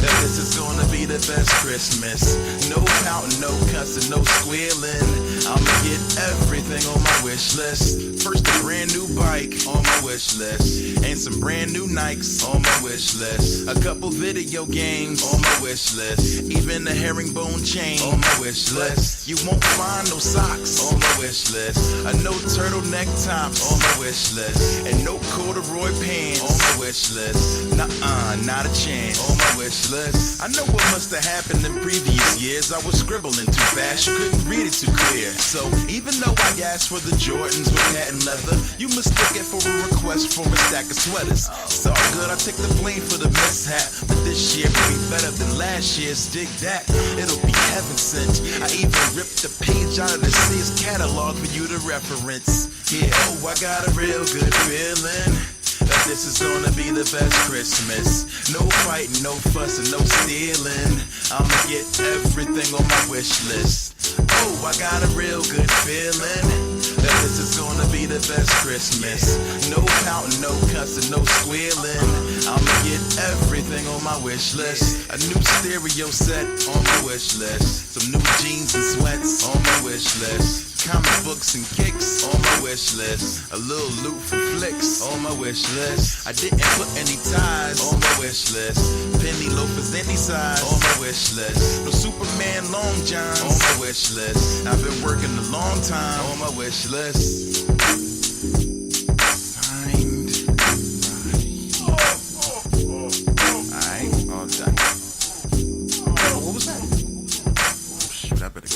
Speaker 9: that this is gonna be the best Christmas. No pouting, no cussing, no squealing. I'ma get everything on my wish list. First, a brand new bike on my wish list, and some brand new Nikes on my wish list. A couple video games on my wish list, even a herringbone chain on my wish list. You won't find no socks on my wish list, a no turtleneck tops on my wish list, and no corduroy pants on my wish list. Nuh-uh, not a chance on my wish list. I know what must have happened in previous years. I was scribbling too fast, you couldn't read it too clear. So even though I asked for the Jordans with patent leather, you mistook it for a request for a stack of sweaters. It's all good, I take the blame for the mishap, but this year will be better than last year's. Dig that, it'll be heaven sent. I even ripped the page out of the Sears catalog for you to reference. Yeah, oh, I got a real good feeling that this is gonna be the best Christmas. No fighting, no fussing, no stealing. I'ma get everything on my wish list. Oh, I got a real good feeling that this is gonna be the best Christmas. No pouting, no cussing, no squealing. I'ma get everything on my wish list. A new stereo set on my wish list. Some new jeans and sweats on my wish list. Comic books and kicks on my wish list. A little loot for flicks on my wish list. I didn't put any ties on my wish list. Penny loafers any size on my wish list. No Superman long johns on my wish list. I've been working a long time on my wish list. Signed. Alright, all done. Oh, what was that? Oh, shoot, I better.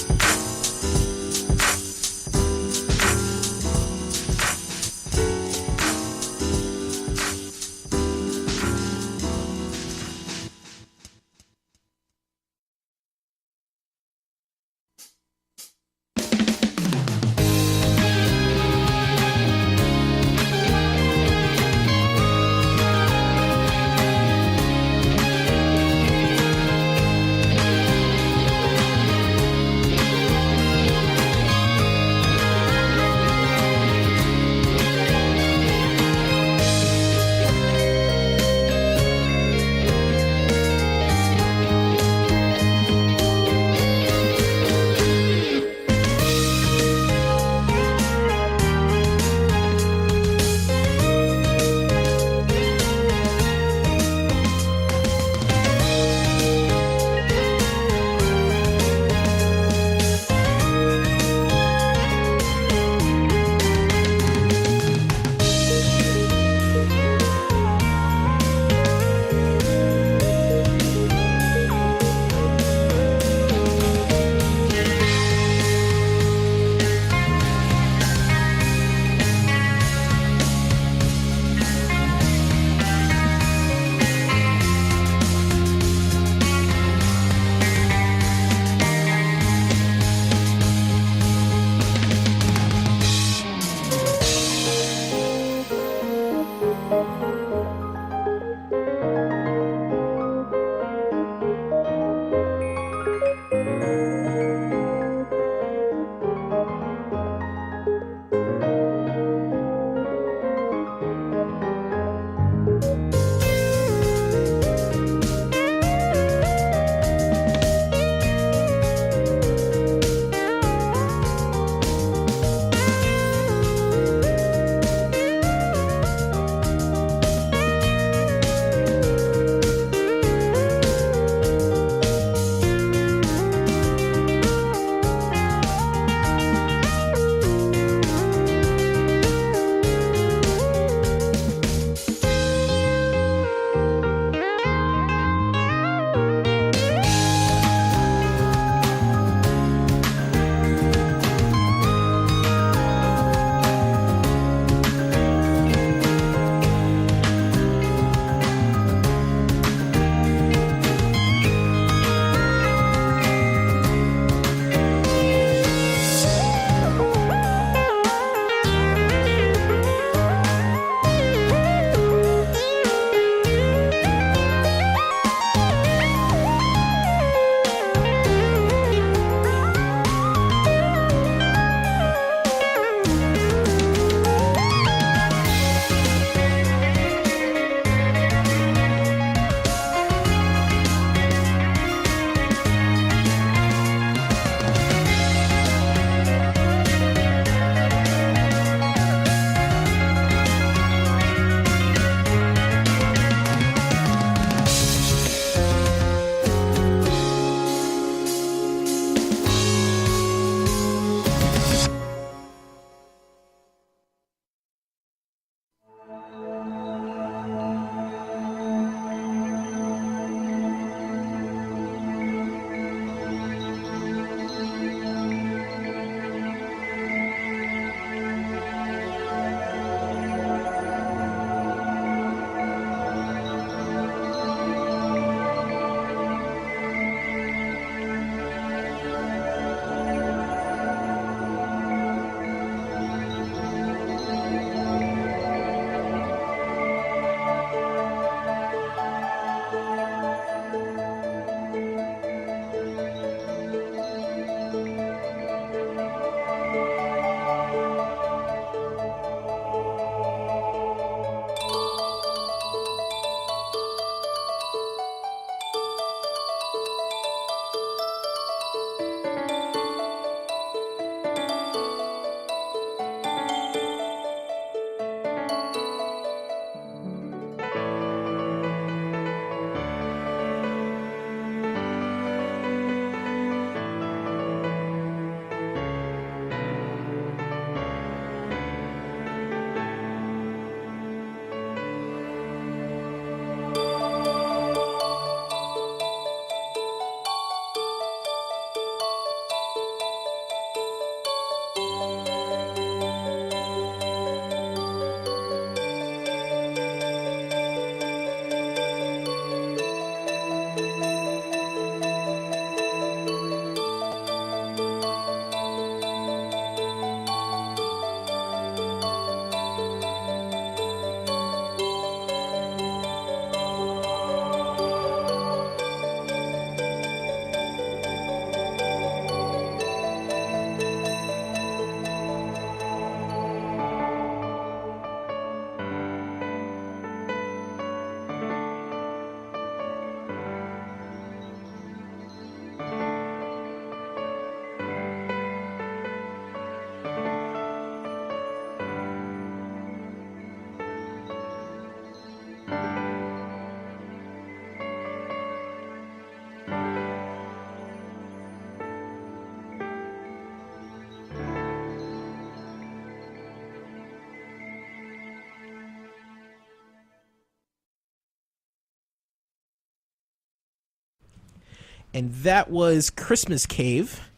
Speaker 1: And that was Christmas Cave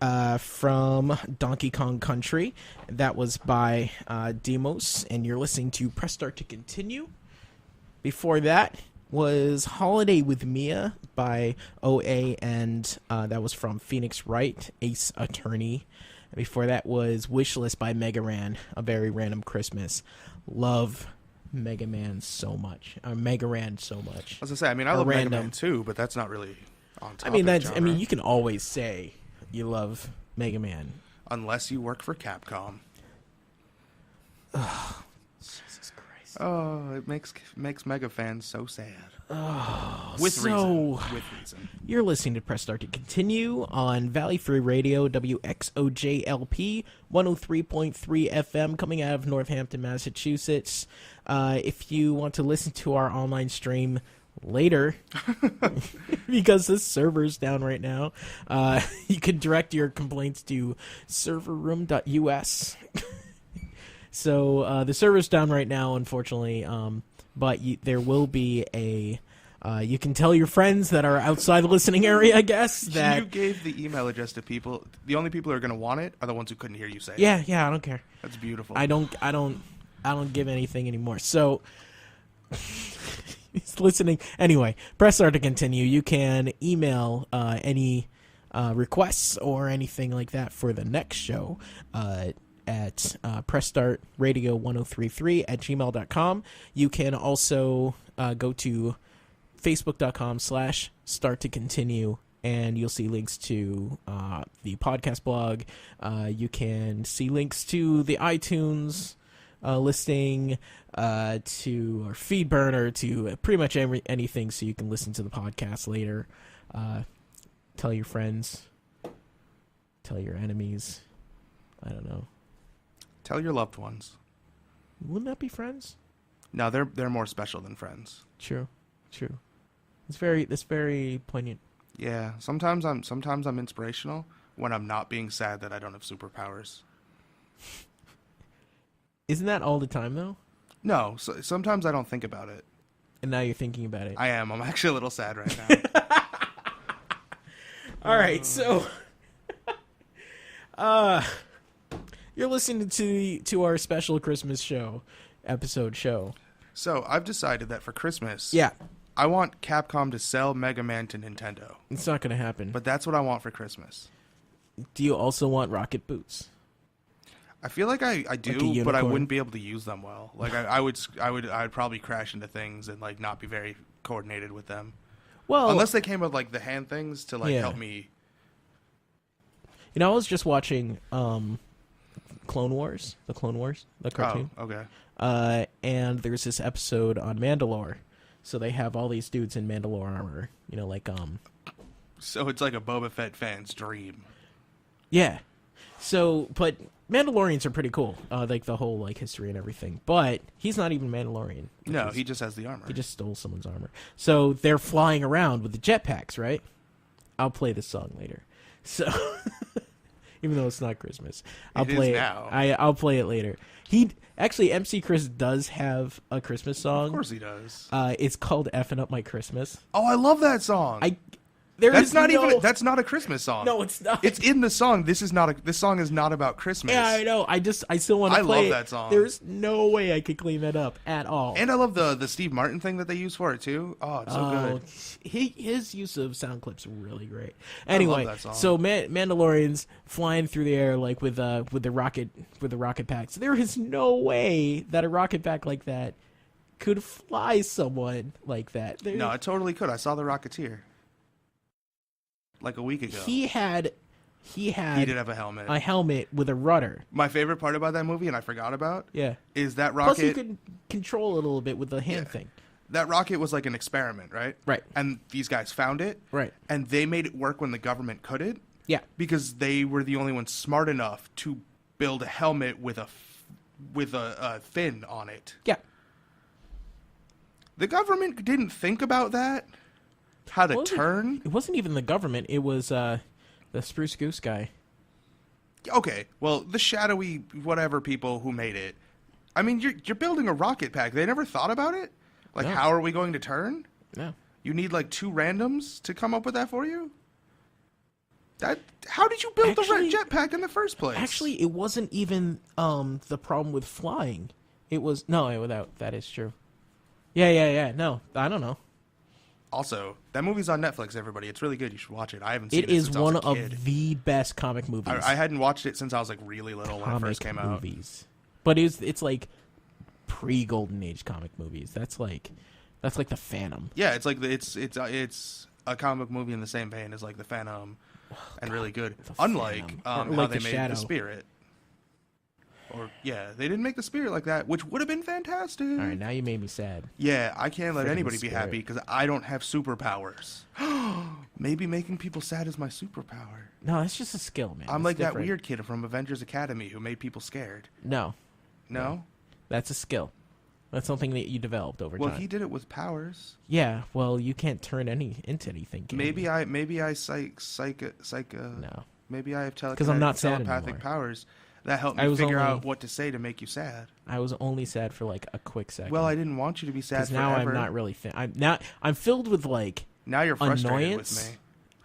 Speaker 1: from Donkey Kong Country. That was by Demos, and you're listening to Press Start to Continue. Before that was Holiday with Mia by OA, and that was from Phoenix Wright, Ace Attorney. And before that was Wishlist by Mega Ran, A Very Random Christmas. Love Mega Man so much. Mega Ran so much.
Speaker 2: I was gonna say, I mean, I love Mega Man too, but that's not really on topic.
Speaker 1: I mean, you can always say you love Mega Man
Speaker 2: unless you work for Capcom.
Speaker 1: Oh, Jesus Christ!
Speaker 2: Oh, it makes Mega fans so sad.
Speaker 1: Oh,
Speaker 2: with reason.
Speaker 1: You're listening to Press Start to Continue on Valley Free Radio, WXOJLP 103.3 FM, coming out of Northampton, Massachusetts. If you want to listen to our online stream later, because this server's down right now, you can direct your complaints to serverroom.us. So the server's down right now, unfortunately, but there will be a... you can tell your friends that are outside the listening area, I guess. That
Speaker 2: you gave the email address to people. The only people who are going to want it are the ones who couldn't hear you say it.
Speaker 1: Yeah, I don't care.
Speaker 2: That's beautiful.
Speaker 1: I don't give anything anymore. So he's listening anyway. Press Start to Continue. You can email any requests or anything like that for the next show at pressstartradio1033@gmail.com. You can also go to facebook.com/start to continue, and you'll see links to the podcast blog. You can see links to the iTunes listing, to our feed burner, to pretty much anything, so you can listen to the podcast later. Tell your friends, tell your enemies. I don't know.
Speaker 2: Tell your loved ones.
Speaker 1: Wouldn't that be friends?
Speaker 2: No, they're more special than friends.
Speaker 1: True. It's very poignant.
Speaker 2: Yeah, sometimes I'm inspirational when I'm not being sad that I don't have superpowers.
Speaker 1: Isn't that all the time though?
Speaker 2: No, sometimes I don't think about it.
Speaker 1: And now you're thinking about it.
Speaker 2: I am. I'm actually a little sad right now.
Speaker 1: All right, so you're listening to our special Christmas episode show.
Speaker 2: So I've decided that for Christmas,
Speaker 1: yeah,
Speaker 2: I want Capcom to sell Mega Man to Nintendo.
Speaker 1: It's not going to happen.
Speaker 2: But that's what I want for Christmas.
Speaker 1: Do you also want rocket boots?
Speaker 2: I feel like I do,
Speaker 1: like
Speaker 2: but I wouldn't be able to use them well. Like I'd probably crash into things and like not be very coordinated with them. Well, unless they came with like the hand things to like help me.
Speaker 1: You know, I was just watching Clone Wars, the cartoon.
Speaker 2: Oh, okay.
Speaker 1: And there's this episode on Mandalore. So they have all these dudes in Mandalore armor, you know, like
Speaker 2: So it's like a Boba Fett fan's dream.
Speaker 1: Yeah. So, but Mandalorians are pretty cool, like the whole like history and everything. But he's not even Mandalorian.
Speaker 2: No, he just has the armor.
Speaker 1: He just stole someone's armor. So they're flying around with the jetpacks, right? I'll play this song later. So, even though it's not Christmas, I'll play it now. I'll play it later. Actually, MC Chris does have a Christmas song.
Speaker 2: Of course he does.
Speaker 1: It's called "Effing Up My Christmas."
Speaker 2: Oh, I love that song. That's not a Christmas song.
Speaker 1: No, it's not.
Speaker 2: It's in the song. This song is not about Christmas.
Speaker 1: Yeah, I know. I still want to play it.
Speaker 2: I love that song.
Speaker 1: There's no way I could clean that up at all.
Speaker 2: And I love the Steve Martin thing that they use for it too. Oh, it's so good.
Speaker 1: His use of sound clips are really great. Anyway, so Mandalorians flying through the air like with the rocket packs. There is no way that a rocket pack like that could fly someone like that.
Speaker 2: No, it totally could. I saw The Rocketeer. Like a week ago.
Speaker 1: He did
Speaker 2: have a helmet.
Speaker 1: A helmet with a rudder.
Speaker 2: My favorite part about that movie, and I forgot about, is that rocket.
Speaker 1: Plus, you could control it a little bit with the hand thing.
Speaker 2: That rocket was like an experiment, right?
Speaker 1: Right.
Speaker 2: And these guys found it.
Speaker 1: Right.
Speaker 2: And they made it work when the government couldn't.
Speaker 1: Yeah.
Speaker 2: Because they were the only ones smart enough to build a helmet with a fin on it.
Speaker 1: Yeah.
Speaker 2: The government didn't think about that. How to turn?
Speaker 1: It wasn't even the government. It was the Spruce Goose guy.
Speaker 2: Okay, well, the shadowy whatever people who made it. I mean, you're building a rocket pack. They never thought about it? Like, how are we going to turn?
Speaker 1: No.
Speaker 2: You need like 2 randoms to come up with that for you? How did you build
Speaker 1: Actually-
Speaker 2: the jetpack in the first place?
Speaker 1: Actually, it wasn't even the problem with flying. It was without. That is true. Yeah. No, I don't know.
Speaker 2: Also, that movie's on Netflix, everybody. It's really good. You should watch it. I haven't seen it
Speaker 1: It is
Speaker 2: since I was
Speaker 1: one
Speaker 2: a kid.
Speaker 1: of the best comic movies.
Speaker 2: I hadn't watched it since I was like really little when it first came out.
Speaker 1: movies. But it's like pre-Golden Age comic movies. That's like the Phantom.
Speaker 2: Yeah, it's like it's a comic book movie in the same vein as like the Phantom, and really good. Unlike
Speaker 1: Phantom. Or
Speaker 2: how
Speaker 1: like
Speaker 2: they
Speaker 1: the
Speaker 2: made
Speaker 1: Shadow.
Speaker 2: the Spirit. Or yeah, they didn't make the Spirit like that, which would have been fantastic.
Speaker 1: All right, now you made me sad.
Speaker 2: Yeah, I can't let
Speaker 1: Freaking
Speaker 2: anybody be
Speaker 1: Spirit.
Speaker 2: happy because I don't have superpowers. Maybe making people sad is my superpower.
Speaker 1: No, that's just a skill, man.
Speaker 2: I'm
Speaker 1: That's
Speaker 2: like that
Speaker 1: different.
Speaker 2: weird kid from Avengers Academy who made people scared.
Speaker 1: No,
Speaker 2: No?
Speaker 1: that's a skill. That's something that you developed over
Speaker 2: Well,
Speaker 1: time.
Speaker 2: he did it with powers.
Speaker 1: Yeah, well, you can't turn into anything. Can
Speaker 2: Maybe
Speaker 1: you?
Speaker 2: I maybe I
Speaker 1: No,
Speaker 2: maybe I have
Speaker 1: 'Cause I'm not sad
Speaker 2: telepathic
Speaker 1: anymore.
Speaker 2: powers that help
Speaker 1: I
Speaker 2: me
Speaker 1: was
Speaker 2: figure
Speaker 1: only-
Speaker 2: out what to say to make you sad.
Speaker 1: I was only sad for like a quick second.
Speaker 2: Well, I didn't want you to be sad
Speaker 1: because now
Speaker 2: forever.
Speaker 1: I'm not really. I'm filled with like
Speaker 2: Now you're frustrated
Speaker 1: annoyance
Speaker 2: with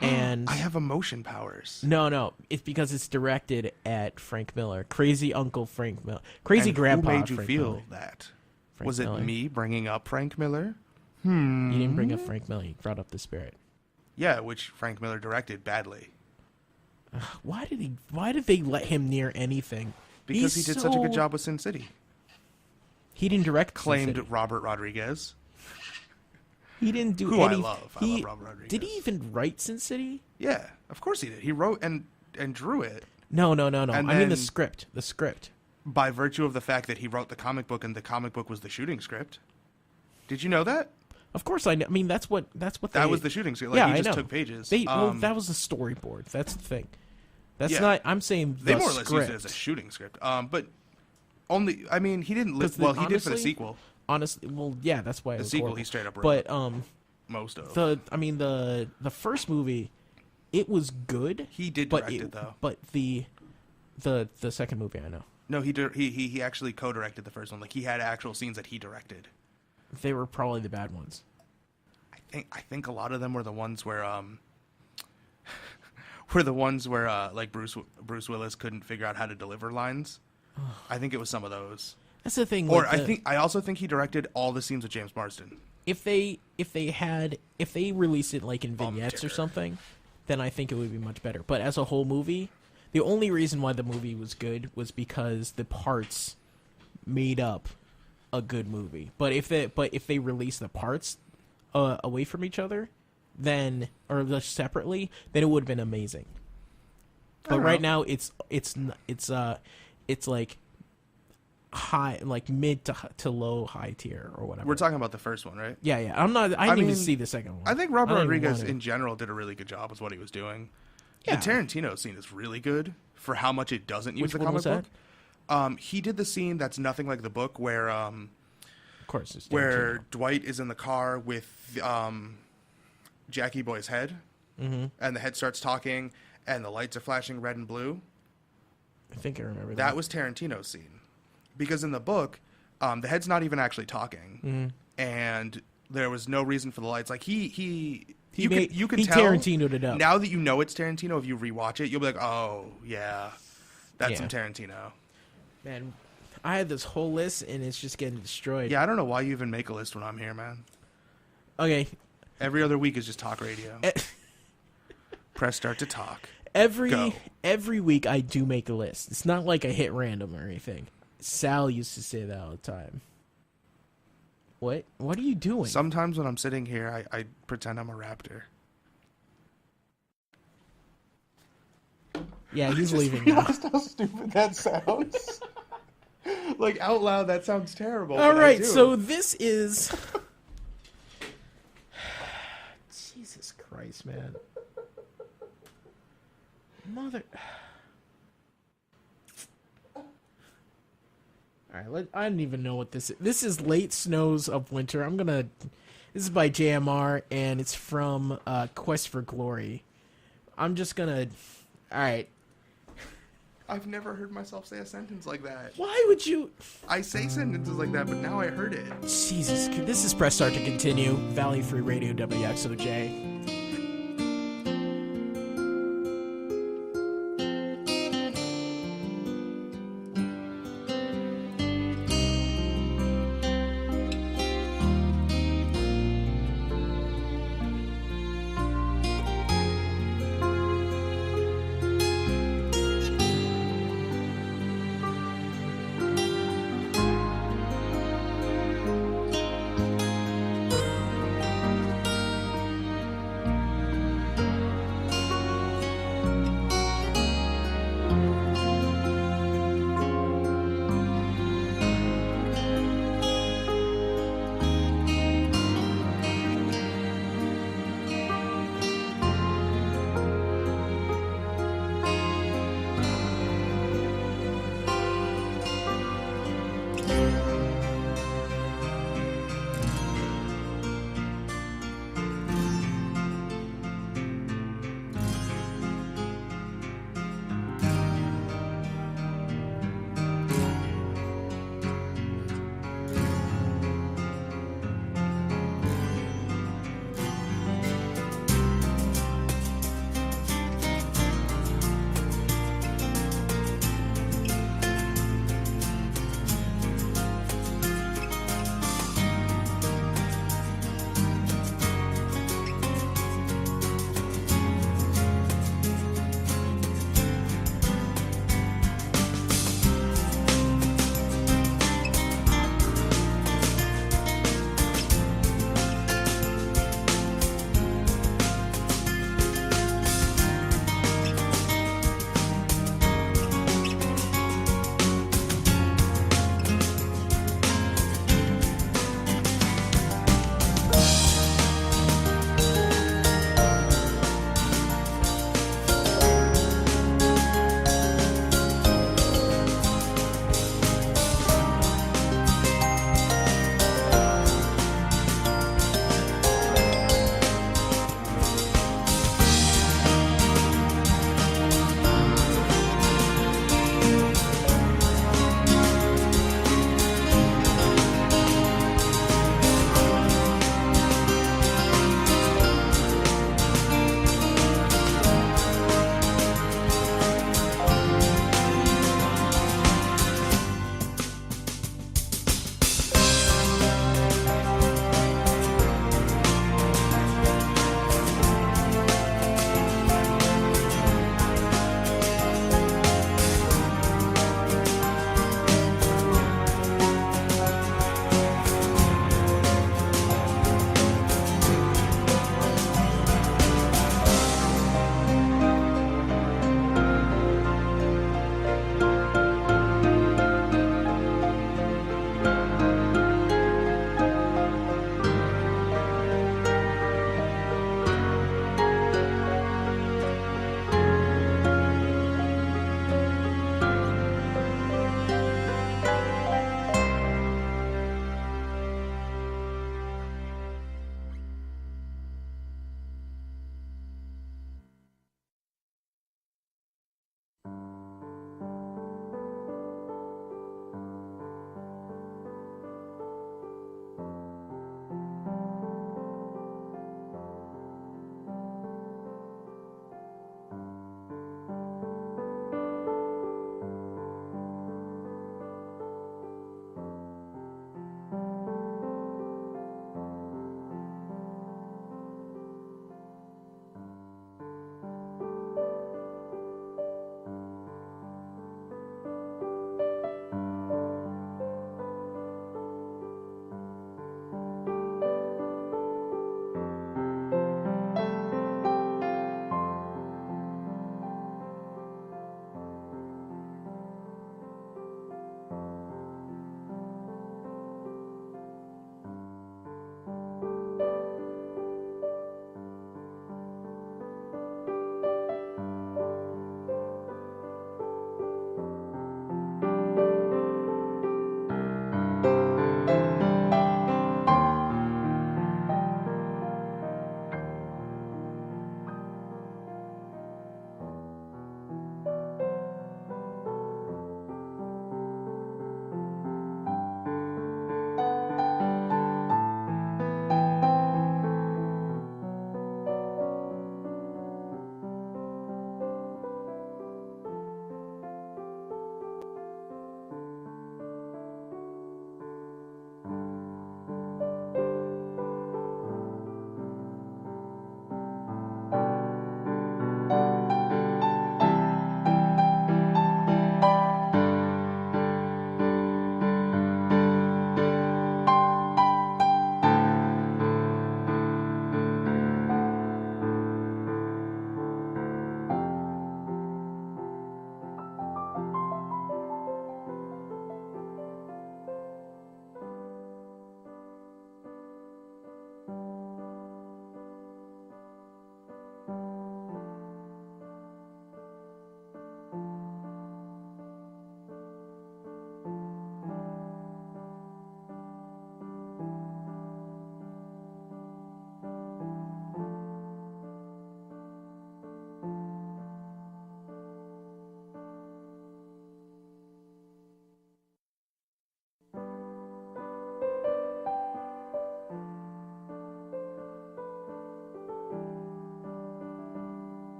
Speaker 2: me.
Speaker 1: and
Speaker 2: I have emotion powers.
Speaker 1: no. It's because it's directed at Frank Miller, crazy Uncle Frank Miller, crazy
Speaker 2: And
Speaker 1: Grandpa.
Speaker 2: Who made you
Speaker 1: Frank
Speaker 2: feel
Speaker 1: Miller.
Speaker 2: that?
Speaker 1: Frank
Speaker 2: Was it
Speaker 1: Miller.
Speaker 2: me bringing up Frank Miller?
Speaker 1: You didn't bring up Frank Miller. You brought up the Spirit.
Speaker 2: Yeah, which Frank Miller directed badly.
Speaker 1: Why did they let him near anything?
Speaker 2: Because
Speaker 1: He's
Speaker 2: he did such a good
Speaker 1: so-
Speaker 2: job with Sin City.
Speaker 1: He didn't direct. Sin
Speaker 2: Claimed
Speaker 1: City.
Speaker 2: Robert Rodriguez.
Speaker 1: He didn't do
Speaker 2: Who I
Speaker 1: any.
Speaker 2: love. I love Robert Rodriguez.
Speaker 1: Did he even write Sin City?
Speaker 2: Yeah, of course he did. He wrote and drew it
Speaker 1: No. I
Speaker 2: And
Speaker 1: mean the
Speaker 2: then-
Speaker 1: script. The script.
Speaker 2: by virtue of the fact that he wrote the comic book and the comic book was the shooting script. Did you know that?
Speaker 1: Of course I know. I mean that's what
Speaker 2: That was the shooting script. Like,
Speaker 1: yeah,
Speaker 2: he
Speaker 1: I
Speaker 2: just
Speaker 1: know.
Speaker 2: took pages.
Speaker 1: Well, that was the storyboard. That's the thing. That's
Speaker 2: Yeah.
Speaker 1: not. I'm saying the
Speaker 2: They more or less
Speaker 1: script.
Speaker 2: used it as a shooting script. But only, I mean, he didn't.
Speaker 1: 'Cause
Speaker 2: Well, he did for the
Speaker 1: honestly-
Speaker 2: sequel.
Speaker 1: Honestly, well, yeah, that's why it
Speaker 2: The
Speaker 1: was
Speaker 2: sequel,
Speaker 1: horrible.
Speaker 2: he straight up wrote
Speaker 1: But
Speaker 2: most of.
Speaker 1: the first movie, it was good.
Speaker 2: He did
Speaker 1: but
Speaker 2: direct it, though.
Speaker 1: But the second movie, I know
Speaker 2: No, he actually co-directed the first one. Like he had actual scenes that he directed.
Speaker 1: they were probably the bad ones.
Speaker 2: I think a lot of them were the ones where like Bruce Willis couldn't figure out how to deliver lines. I think it was some of those.
Speaker 1: That's the thing.
Speaker 2: Or
Speaker 1: like
Speaker 2: I also think he directed all the scenes with James Marsden.
Speaker 1: if they released it like in vignettes or
Speaker 2: Terror.
Speaker 1: something, then I think it would be much better. But as a whole movie, the only reason why the movie was good was because the parts made up a good movie. But if they release the parts away from each other, then or just separately, then it would have been amazing. But
Speaker 2: don't
Speaker 1: right
Speaker 2: know.
Speaker 1: now it's like high, like mid to low high tier or whatever.
Speaker 2: We're talking about the first one, right?
Speaker 1: Yeah. I didn't even
Speaker 2: mean,
Speaker 1: see the second one.
Speaker 2: I think Robert
Speaker 1: I don't even
Speaker 2: Rodriguez
Speaker 1: want to.
Speaker 2: in general did a really good job with what he was doing.
Speaker 1: Yeah.
Speaker 2: The Tarantino scene is really good for how much it doesn't use
Speaker 1: Which
Speaker 2: the
Speaker 1: one
Speaker 2: comic
Speaker 1: was that?
Speaker 2: book. He did the scene that's nothing like the book where
Speaker 1: Of course, it's
Speaker 2: where
Speaker 1: Tarantino.
Speaker 2: Dwight is in the car with Jackie Boy's head, and the head starts talking, and the lights are flashing red and blue.
Speaker 1: I think I remember
Speaker 2: That was Tarantino's scene, because in the book, the head's not even actually talking, and there was no reason for the lights. Like you can tell
Speaker 1: Tarantino'd it up.
Speaker 2: now that you know it's Tarantino. If you rewatch it, you'll be like, oh yeah, that's
Speaker 1: Yeah.
Speaker 2: some Tarantino.
Speaker 1: Man, I had this whole list and it's just getting destroyed.
Speaker 2: Yeah, I don't know why you even make a list when I'm here, man.
Speaker 1: Okay.
Speaker 2: Every other week is just talk radio.
Speaker 1: E-
Speaker 2: Press start to talk.
Speaker 1: Every
Speaker 2: Go.
Speaker 1: week I do make a list. It's not like I hit random or anything. Sal used to say that all the time. What are you doing?
Speaker 2: Sometimes when I'm sitting here, I pretend I'm a raptor.
Speaker 1: Yeah, he's leaving now.
Speaker 2: How stupid that sounds. Like out loud, that sounds terrible.
Speaker 1: All
Speaker 2: but I
Speaker 1: right,
Speaker 2: do.
Speaker 1: so this is Jesus Christ, man. Mother. All right, I don't even know what this is. This is Late Snows of Winter. This is by JMR, and it's from Quest for Glory. I'm just gonna. All right.
Speaker 2: I've never heard myself say a sentence like that.
Speaker 1: Why would you?
Speaker 2: I say sentences like that, but now I heard it.
Speaker 1: Jesus, this is Press Start to Continue, Valley Free Radio WXOJ.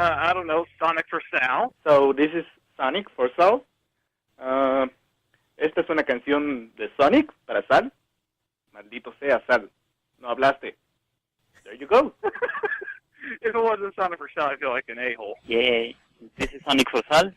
Speaker 10: I don't know, Sonic for Sal.
Speaker 11: So this is Sonic for Sal. Esta es una canción de Sonic para Sal. Maldito sea, Sal. No hablaste. There you go.
Speaker 10: If it wasn't Sonic for Sal, I feel like an a-hole.
Speaker 11: Yeah. This is Sonic for Sal.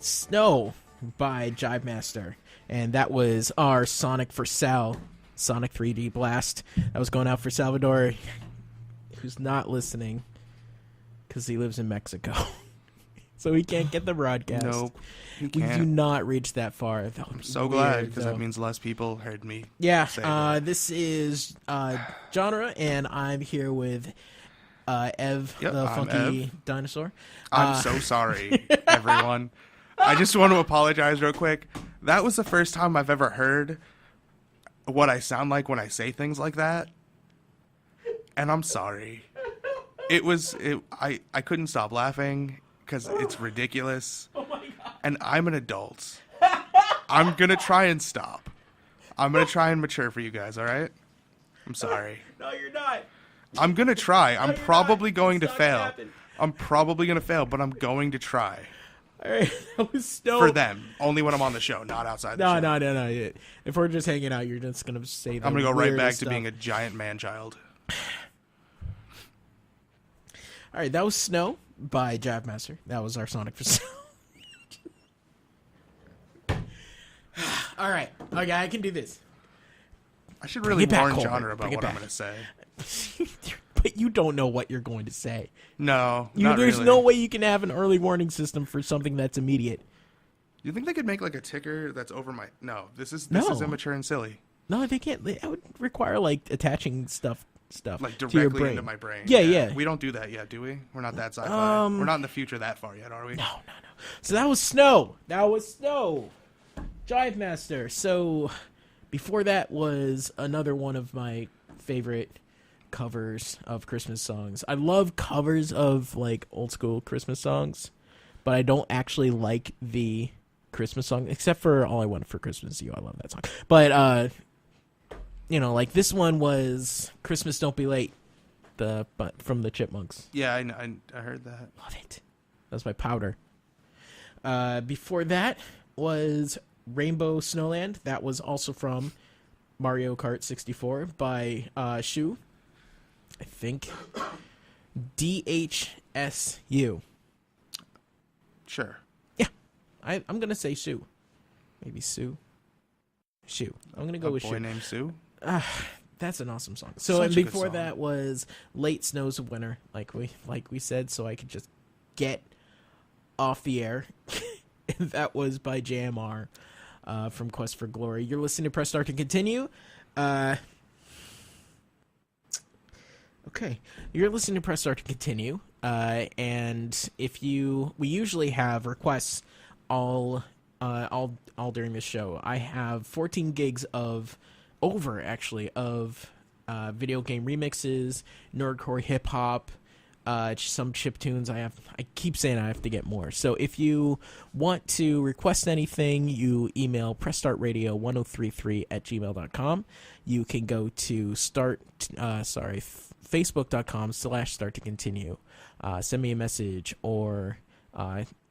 Speaker 1: Snow by Jive Master. And that was our Sonic for Sal, Sonic 3D Blast. That was going out for Salvador, who's not listening because he lives in Mexico. So he can't get the broadcast.
Speaker 2: Nope.
Speaker 1: We do not reach that far.
Speaker 2: I'm so glad, because that means less people heard me.
Speaker 1: Yeah, this is Genre, and I'm here with Ev, the funky dinosaur.
Speaker 2: I'm so sorry, everyone. I just want to apologize real quick. That was the first time I've ever heard what I sound like when I say things like that. And I'm sorry. I couldn't stop laughing because it's ridiculous.
Speaker 1: Oh my God.
Speaker 2: And I'm an adult. I'm going to try and stop. I'm going to try and mature for you guys, all right? I'm sorry.
Speaker 1: No, you're not.
Speaker 2: I'm going to try. I'm probably going to fail. I'm probably going to fail, but I'm going to try.
Speaker 1: All right, that was Snow.
Speaker 2: For them. Only when I'm on the show, not outside the show.
Speaker 1: No. If we're just hanging out, you're just going to say that.
Speaker 2: I'm going to go right back to being a giant man-child.
Speaker 1: All right, that was Snow by Jive Master. That was our Sonic for Sale. All right. Okay, I can do this.
Speaker 2: I should really warn Genre about what I'm going to say.
Speaker 1: But you don't know what you're going to say.
Speaker 2: No,
Speaker 1: there's no way you can have an early warning system for something that's immediate.
Speaker 2: You think they could make like a ticker that's over my... No, this is immature and silly.
Speaker 1: No, they can't. That would require like attaching stuff
Speaker 2: like
Speaker 1: directly
Speaker 2: to your brain. Into my brain.
Speaker 1: Yeah.
Speaker 2: We don't do that yet, do we? We're not that sci-fi. We're not in the future that far yet, are we?
Speaker 1: No. So that was Snow. Jive Master. So before that was another one of my favorite covers of Christmas songs. I love covers of like old school Christmas songs, but I don't actually like the Christmas song, except for All I Want for Christmas Is You. I love that song. But like this one was Christmas Don't Be Late, from the Chipmunks.
Speaker 2: Yeah, I heard that.
Speaker 1: Love it. That was by Powder. Before that was Rainbow Snowland. That was also from Mario Kart 64 by Shu. I think. DHSU.
Speaker 2: Sure.
Speaker 1: Yeah. I'm going to say Sue. Maybe Sue. Shu. I'm going to go with Shu.
Speaker 2: A boy named Sue?
Speaker 1: That's an awesome song. So
Speaker 2: Such
Speaker 1: and
Speaker 2: a good
Speaker 1: before
Speaker 2: song.
Speaker 1: that was Late Snows of Winter, like we said, so I could just get off the air. And that was by JMR from Quest for Glory. You're listening to Press Start to Continue. Okay, you're listening to Press Start to Continue, and we usually have requests all during this show. I have 14 gigs of video game remixes, nerdcore hip hop, some chiptunes. I keep saying I have to get more. So if you want to request anything, you email pressstartradio1033@gmail.com. You can go to facebook.com/start to continue. Send me a message or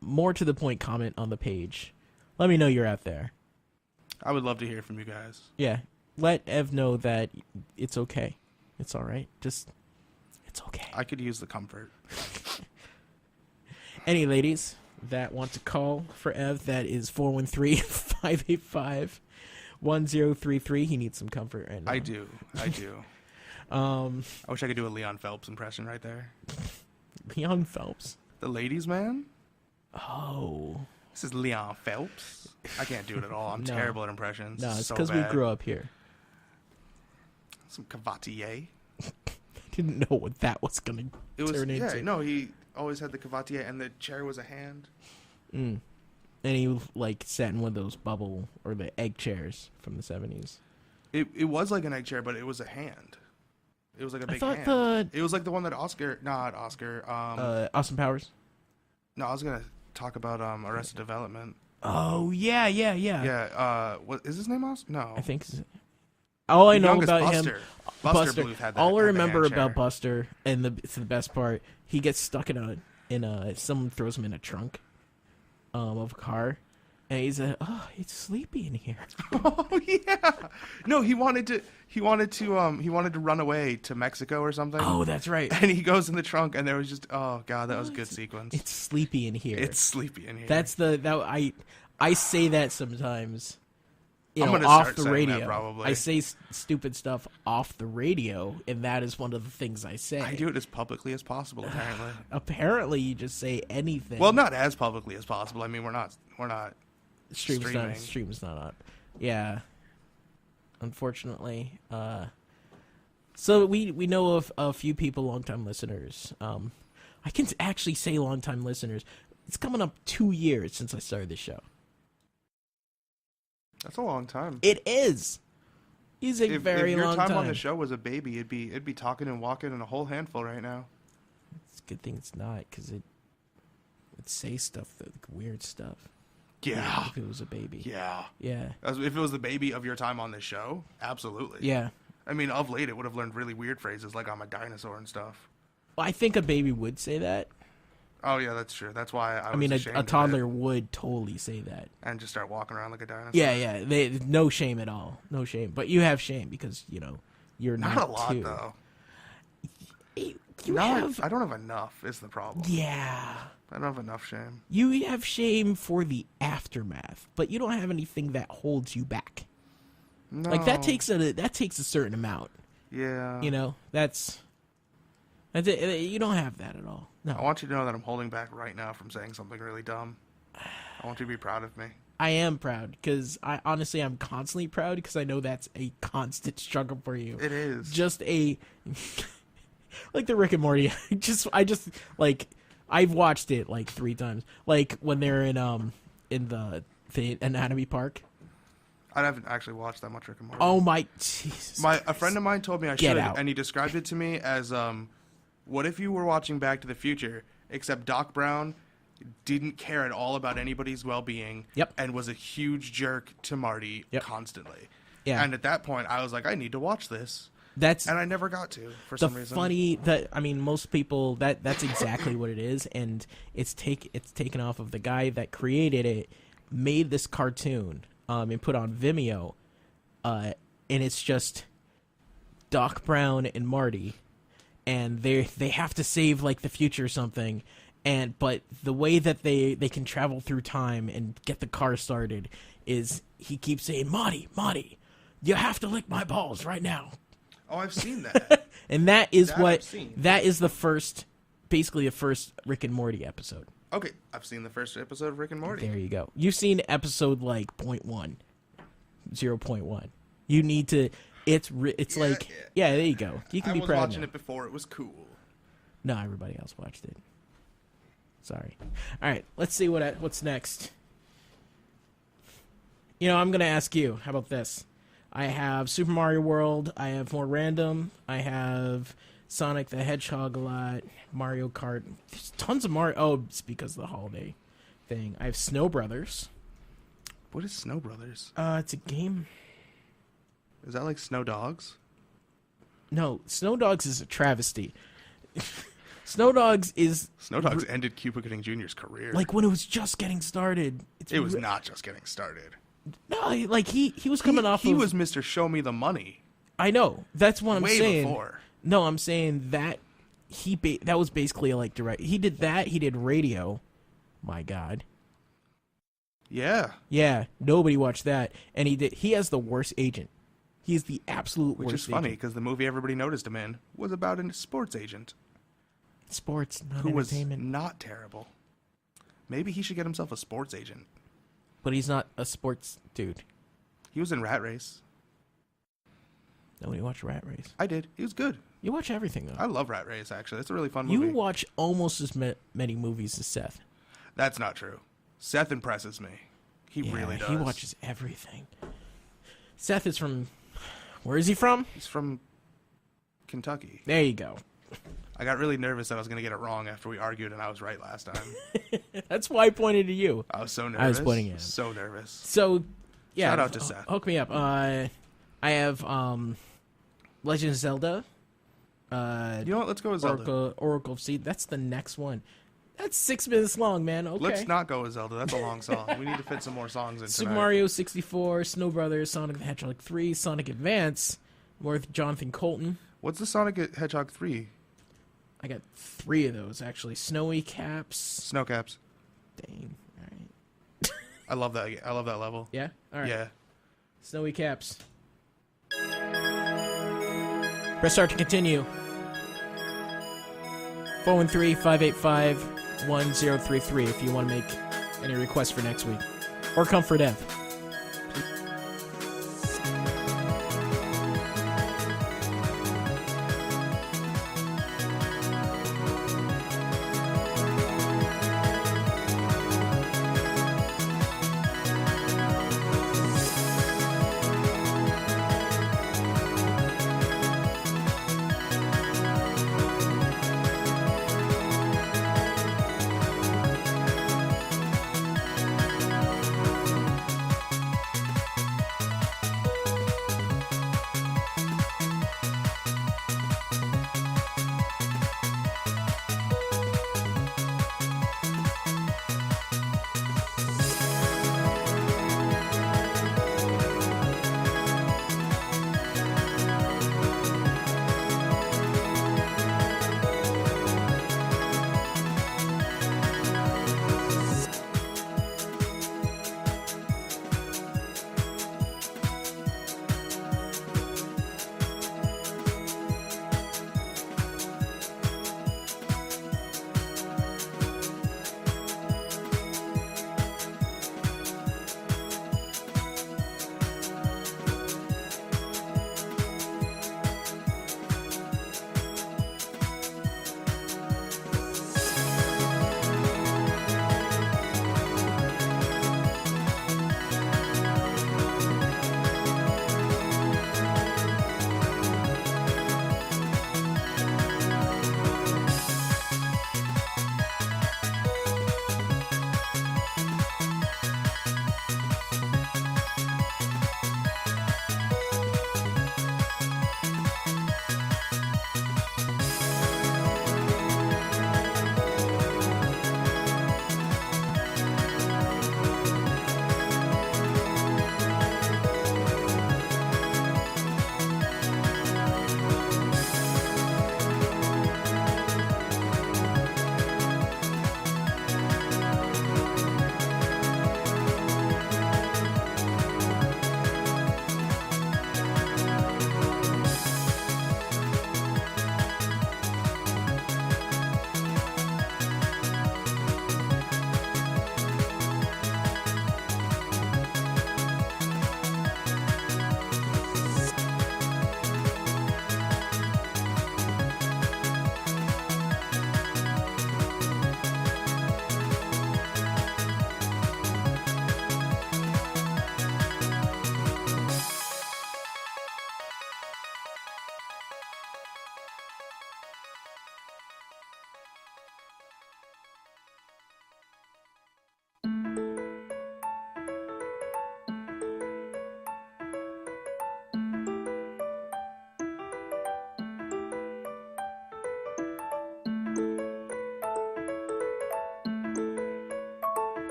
Speaker 1: more to the point comment on the page. Let me know you're out there.
Speaker 2: I would love to hear from you guys.
Speaker 1: Yeah. Let Ev know that it's okay. It's all right. Just, it's okay.
Speaker 2: I could use the comfort.
Speaker 1: Any ladies that want to call for Ev, that is 413-585-1033. He needs some comfort right now.
Speaker 2: I do. I wish I could do a Leon Phelps impression right there.
Speaker 1: Leon Phelps?
Speaker 2: The ladies' man?
Speaker 1: Oh.
Speaker 2: This is Leon Phelps. I can't do it at all. I'm terrible at impressions.
Speaker 1: No, it's
Speaker 2: so
Speaker 1: because we
Speaker 2: bad.
Speaker 1: grew up here.
Speaker 2: Some Cavatier.
Speaker 1: Didn't know what that was going to turn into.
Speaker 2: Yeah, no, he always had the Cavatier and the chair was a hand.
Speaker 1: And he sat in one of those bubble or the egg chairs from the 70s.
Speaker 2: It was like an egg chair, but it was a hand. It was like a big
Speaker 1: thought
Speaker 2: hand. It was like the one that Austin
Speaker 1: Powers?
Speaker 2: No, I was going to talk about Arrested Development.
Speaker 1: Oh, yeah.
Speaker 2: Yeah, what is his name? No.
Speaker 1: I think. All I know
Speaker 2: Youngest
Speaker 1: about
Speaker 2: Buster.
Speaker 1: him,
Speaker 2: Buster Bluth had that.
Speaker 1: All I
Speaker 2: had the
Speaker 1: remember
Speaker 2: hand
Speaker 1: about
Speaker 2: chair.
Speaker 1: Buster, and it's the best part, he gets stuck in someone throws him in a trunk, of a car, and he's it's sleepy in here.
Speaker 2: Oh yeah. No, he wanted to run away to Mexico or something.
Speaker 1: Oh, that's right.
Speaker 2: And he goes in the trunk, and there was just that was a good sequence.
Speaker 1: It's sleepy in here.
Speaker 2: It's sleepy in here.
Speaker 1: That's I say that sometimes.
Speaker 2: I'm gonna
Speaker 1: off
Speaker 2: start
Speaker 1: the
Speaker 2: saying
Speaker 1: radio.
Speaker 2: that probably.
Speaker 1: I say stupid stuff off the radio, and that is one of the things I say.
Speaker 2: I do it as publicly as possible, apparently.
Speaker 1: Apparently, you just say anything.
Speaker 2: Well, not as publicly as possible. I mean, we're not streaming.
Speaker 1: Stream's not up. Yeah. Unfortunately. So we know of a few people, longtime listeners. I can actually say longtime listeners. It's coming up 2 years since I started this show.
Speaker 2: That's a long time.
Speaker 1: It is. It's a very
Speaker 2: long time. If your
Speaker 1: long
Speaker 2: time
Speaker 1: time
Speaker 2: on the show was a baby, it'd be talking and walking in a whole handful right now.
Speaker 1: It's a good thing it's not, because it would say stuff, weird stuff.
Speaker 2: Yeah.
Speaker 1: If it was a baby.
Speaker 2: Yeah.
Speaker 1: Yeah.
Speaker 2: If it was the baby of your time on this show, absolutely.
Speaker 1: Yeah.
Speaker 2: I mean, of late, it would have learned really weird phrases like "I'm a dinosaur" and stuff.
Speaker 1: Well, I think a baby would say that.
Speaker 2: Oh yeah, that's true. That's why I
Speaker 1: mean,
Speaker 2: ashamed
Speaker 1: a
Speaker 2: of
Speaker 1: toddler
Speaker 2: it.
Speaker 1: would totally say that
Speaker 2: And just start walking around like a dinosaur.
Speaker 1: Yeah. No shame at all. No shame. But you have shame because you're
Speaker 2: Not
Speaker 1: not
Speaker 2: a lot
Speaker 1: too.
Speaker 2: though.
Speaker 1: I
Speaker 2: don't have enough. Is the problem?
Speaker 1: Yeah.
Speaker 2: I don't have enough shame.
Speaker 1: You have shame for the aftermath, but you don't have anything that holds you back.
Speaker 2: No.
Speaker 1: Like that takes a certain amount.
Speaker 2: Yeah.
Speaker 1: That's it. You don't have that at all. No.
Speaker 2: I want you to know that I'm holding back right now from saying something really dumb. I want you to be proud of me.
Speaker 1: I am proud because I'm constantly proud because I know that's a constant struggle for you.
Speaker 2: It is.
Speaker 1: Just like the Rick and Morty. I've watched it like 3 times. Like when they're in the anatomy park.
Speaker 2: I haven't actually watched that much Rick and Morty.
Speaker 1: Oh my Jesus!
Speaker 2: A friend of mine told me I should, and he described it to me as what if you were watching Back to the Future, except Doc Brown didn't care at all about anybody's well-being, and was a huge jerk to Marty constantly.
Speaker 1: Yeah.
Speaker 2: And at that point, I was like, I need to watch this.
Speaker 1: That's
Speaker 2: and I never got to for
Speaker 1: the
Speaker 2: some reason.
Speaker 1: funny that I mean, most people that's exactly what it is, and it's taken off of the guy that created it, made this cartoon, and put on Vimeo, and it's just Doc Brown and Marty, and they have to save like the future or something, but the way that they can travel through time and get the car started is he keeps saying, Marty, you have to lick my balls right now.
Speaker 2: Oh, I've seen that.
Speaker 1: And that is the first Rick and Morty episode.
Speaker 2: Okay, I've seen the first episode of Rick and Morty.
Speaker 1: There you go. You've seen episode like 0.1. You need to. It's there you go. You can be proud.
Speaker 2: I was watching it before it was cool.
Speaker 1: No, everybody else watched it. Sorry. All right, let's see what's next. I'm gonna ask you. How about this? I have Super Mario World. I have more random. I have Sonic the Hedgehog a lot. Mario Kart. There's tons of Mario. Oh, it's because of the holiday thing. I have Snow Brothers.
Speaker 2: What is Snow Brothers?
Speaker 1: It's a game.
Speaker 2: Is that like Snow Dogs?
Speaker 1: No, Snow Dogs is a travesty. Snow Dogs
Speaker 2: ended Cuba Gooding Jr.'s career.
Speaker 1: Like when it was just getting started.
Speaker 2: It was not just getting started.
Speaker 1: No, like he was coming off.
Speaker 2: He was Mr. Show Me the Money.
Speaker 1: I know. That's what I'm saying.
Speaker 2: Way before.
Speaker 1: No, I'm saying that that was basically like direct. He did that. He did radio. My God.
Speaker 2: Yeah.
Speaker 1: Yeah. Nobody watched that, and he has the worst agent. He's the absolute worst.
Speaker 2: Which is funny because the movie everybody noticed him in was about a sports agent.
Speaker 1: Sports, not
Speaker 2: who
Speaker 1: entertainment.
Speaker 2: Was not terrible. Maybe he should get himself a sports agent.
Speaker 1: But he's not a sports dude.
Speaker 2: He was in Rat Race.
Speaker 1: Nobody watched Rat Race.
Speaker 2: I did. He was good.
Speaker 1: You watch everything, though.
Speaker 2: I love Rat Race, actually. It's a really fun movie.
Speaker 1: You watch almost as many movies as Seth.
Speaker 2: That's not true. Seth impresses me. He really does.
Speaker 1: He watches everything. Seth is from... Where is he from?
Speaker 2: He's from Kentucky.
Speaker 1: There you go.
Speaker 2: I got really nervous that I was going to get it wrong after we argued, and I was right last time.
Speaker 1: That's why I pointed to you.
Speaker 2: I was so nervous.
Speaker 1: I was pointing at him.
Speaker 2: So nervous.
Speaker 1: So, yeah.
Speaker 2: Shout out to Seth.
Speaker 1: Hook me up. I have Legend of Zelda.
Speaker 2: You know what? Let's go with Zelda.
Speaker 1: Oracle of Seed. That's the next one. That's 6 minutes long, man. Okay.
Speaker 2: Let's not go with Zelda. That's a long song. We need to fit some more songs in
Speaker 1: Super
Speaker 2: tonight.
Speaker 1: Mario 64, Snow Brothers, Sonic the Hedgehog 3, Sonic Advance, more with Jonathan Colton.
Speaker 2: What's the Sonic Hedgehog 3?
Speaker 1: I got 3 of those, actually. Snowy Caps.
Speaker 2: Snow Caps.
Speaker 1: Dang. All right.
Speaker 2: I love that level.
Speaker 1: Yeah? All right.
Speaker 2: Yeah.
Speaker 1: Snowy Caps. Press start to continue. 413-585-1033 if you want to make any requests for next week. Or Comfort Ev.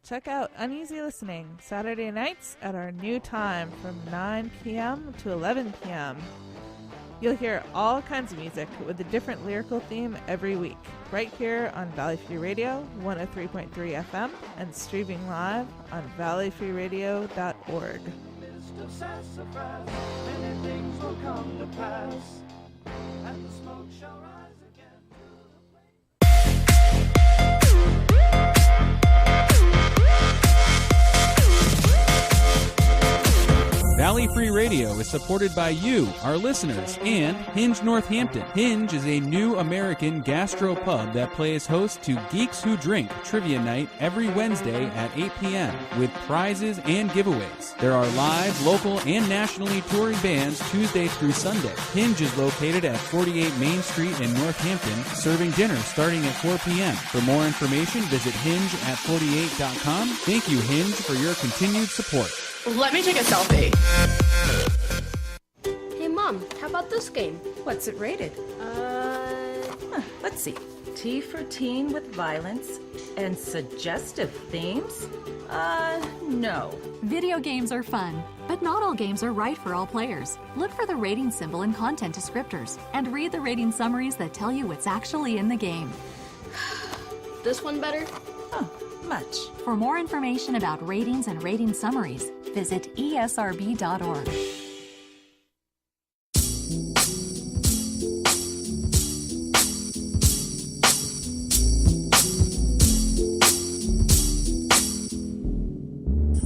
Speaker 6: Check out Uneasy Listening Saturday nights at our new time from 9 p.m. to 11 p.m. You'll hear all kinds of music with a different lyrical theme every week, right here on Valley Free Radio 103.3 FM and streaming live on valleyfreeradio.org.
Speaker 8: Of sassafras, many things will come to pass, and the smoke shall rise again
Speaker 12: Valley Free Radio is supported by you, our listeners, and Hinge Northampton. Hinge is a new American gastro pub that plays host to Geeks Who Drink Trivia Night every Wednesday at 8 p.m. with prizes and giveaways. There are live, local, and nationally touring bands Tuesday through Sunday. Hinge is located at 48 Main Street in Northampton, serving dinner starting at 4 p.m. For more information, visit hinge@48.com. Thank you, Hinge, for your continued support.
Speaker 13: Let me take a selfie.
Speaker 3: Hey, Mom, how about this game?
Speaker 4: What's it rated? Let's see. T for teen with violence and suggestive themes? No.
Speaker 5: Video games are fun, but not all games are right for all players. Look for the rating symbol in content descriptors and read the rating summaries that tell you what's actually in the game.
Speaker 3: This one better?
Speaker 4: Oh, much.
Speaker 5: For more information about ratings and rating summaries, visit esrb.org.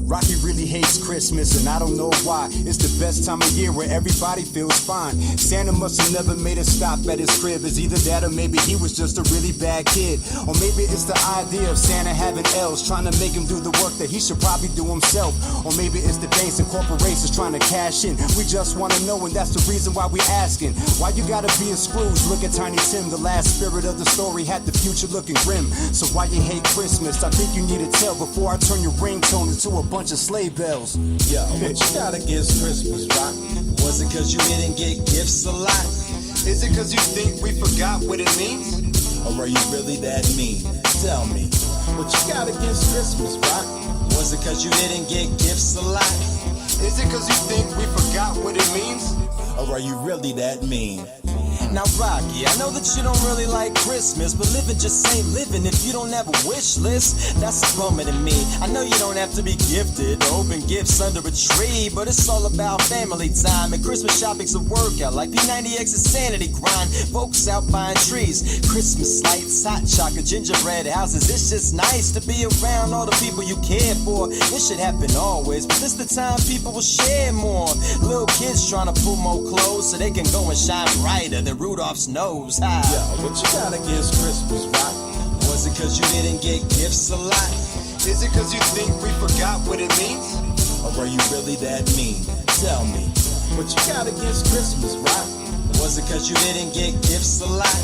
Speaker 14: Rocky really hates Christmas, and I don't know why. It's the best time of year where everybody feels fine. Santa must have never made a stop at his crib. It's either that or maybe he was just a really bad kid. Or maybe it's the idea of Santa having elves, trying to make him do the work that he should probably do himself. Or maybe it's the banks and corporations trying to cash in. We just want to know, and that's the reason why we asking. Why you gotta be a Scrooge? Look at Tiny Tim. The last spirit of the story had the future looking grim. So why you hate Christmas? I think you need to tell before I turn your ringtone into a bunch of sleigh bells.
Speaker 15: Yo, what you got against Christmas, Rock? Was it cause you didn't get gifts a lot?
Speaker 14: Is it cause you think we forgot what it means?
Speaker 15: Or are you really that mean? Tell me, what you got against Christmas, Rock? Was it cause you didn't get gifts a lot?
Speaker 14: Is it cause you think we forgot what it means?
Speaker 15: Or are you really that mean? Now, Rocky, I know that you don't really like Christmas, but living just ain't living if you don't have a wish list. That's a bummer to me. I know you don't have to be gifted or open gifts under a tree, but it's all about family time, and Christmas shopping's a workout like P90X's sanity grind. Folks out buying trees, Christmas lights, hot chocolate, gingerbread houses. It's just nice to be around all the people you care for. This should happen always, but this the time people will share more. Little kids trying to pull more clothes so they can go and shine brighter than Rudolph's nose. Hi.
Speaker 14: Yo, what you got against Christmas, Rock?
Speaker 15: Was it cause you didn't get gifts a lot?
Speaker 14: Is it cause you think we forgot what it means?
Speaker 15: Or are you really that mean? Tell me, what you got against Christmas, Rock? Was it cause you didn't get gifts a lot?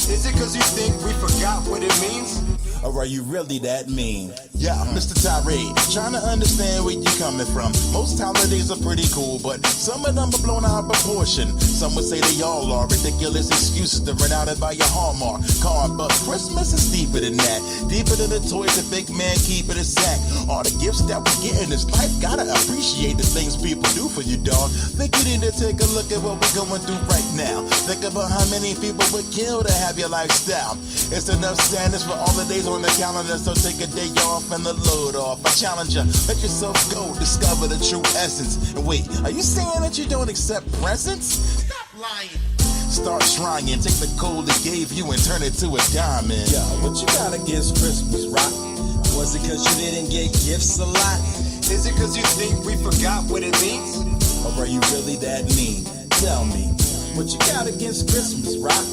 Speaker 14: Is it cause you think we forgot what it means?
Speaker 15: Or are you really that mean?
Speaker 9: Yeah, Mr. Tirade, trying to understand where you coming from. Most holidays are pretty cool, but some of them are blown out of proportion. Some would say they all are ridiculous excuses to run out and buy your Hallmark card, but Christmas is deeper than that. Deeper than the toys the big man keep in his sack. All the gifts that we get in this life, gotta appreciate the things people do for you, dog. Think you need to take a look at what we're going through right now. Think about how many people would kill to have your lifestyle. It's enough standards for all the days on the calendar, so take a day off and the load off. I challenge you, let yourself go, discover the true essence. And wait, are you saying that you don't accept presents? Stop lying. Start trying, take the coal they gave you and turn it to a diamond.
Speaker 15: Yo, what you got against Christmas, Rock? Was it cause you didn't get gifts a lot?
Speaker 14: Is it cause you think we forgot what it means?
Speaker 15: Or are you really that mean? Tell me, what you got against Christmas, Rock?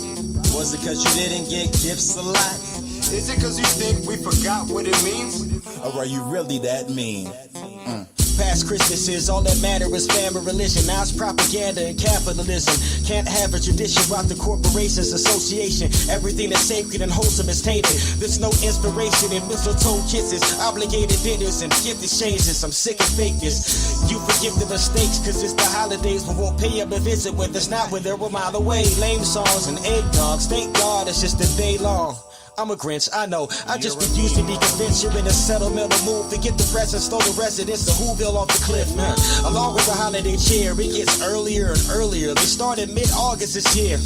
Speaker 15: Was it cause you didn't get gifts a lot?
Speaker 14: Is it cause you think we forgot what it means?
Speaker 15: Or are you really that mean?
Speaker 16: Past Christmases, all that matter is family religion. Now it's propaganda and capitalism. Can't have a tradition without the corporations association. Everything that's sacred and wholesome is tainted. There's no inspiration in mistletoe kisses, obligated dinners and gift exchanges. I'm sick of fakeness. You forgive the mistakes cause it's the holidays. We won't pay up a visit when there's not when they're a mile away. Lame songs and egg dogs. Thank God it's just a day long. I'm a Grinch, I know. I just refuse to be convinced you're in a sentimental mood. Forget the presents, throw the residents of Whoville off the cliff. Along with the holiday cheer, it gets earlier and earlier. They started mid-August this year.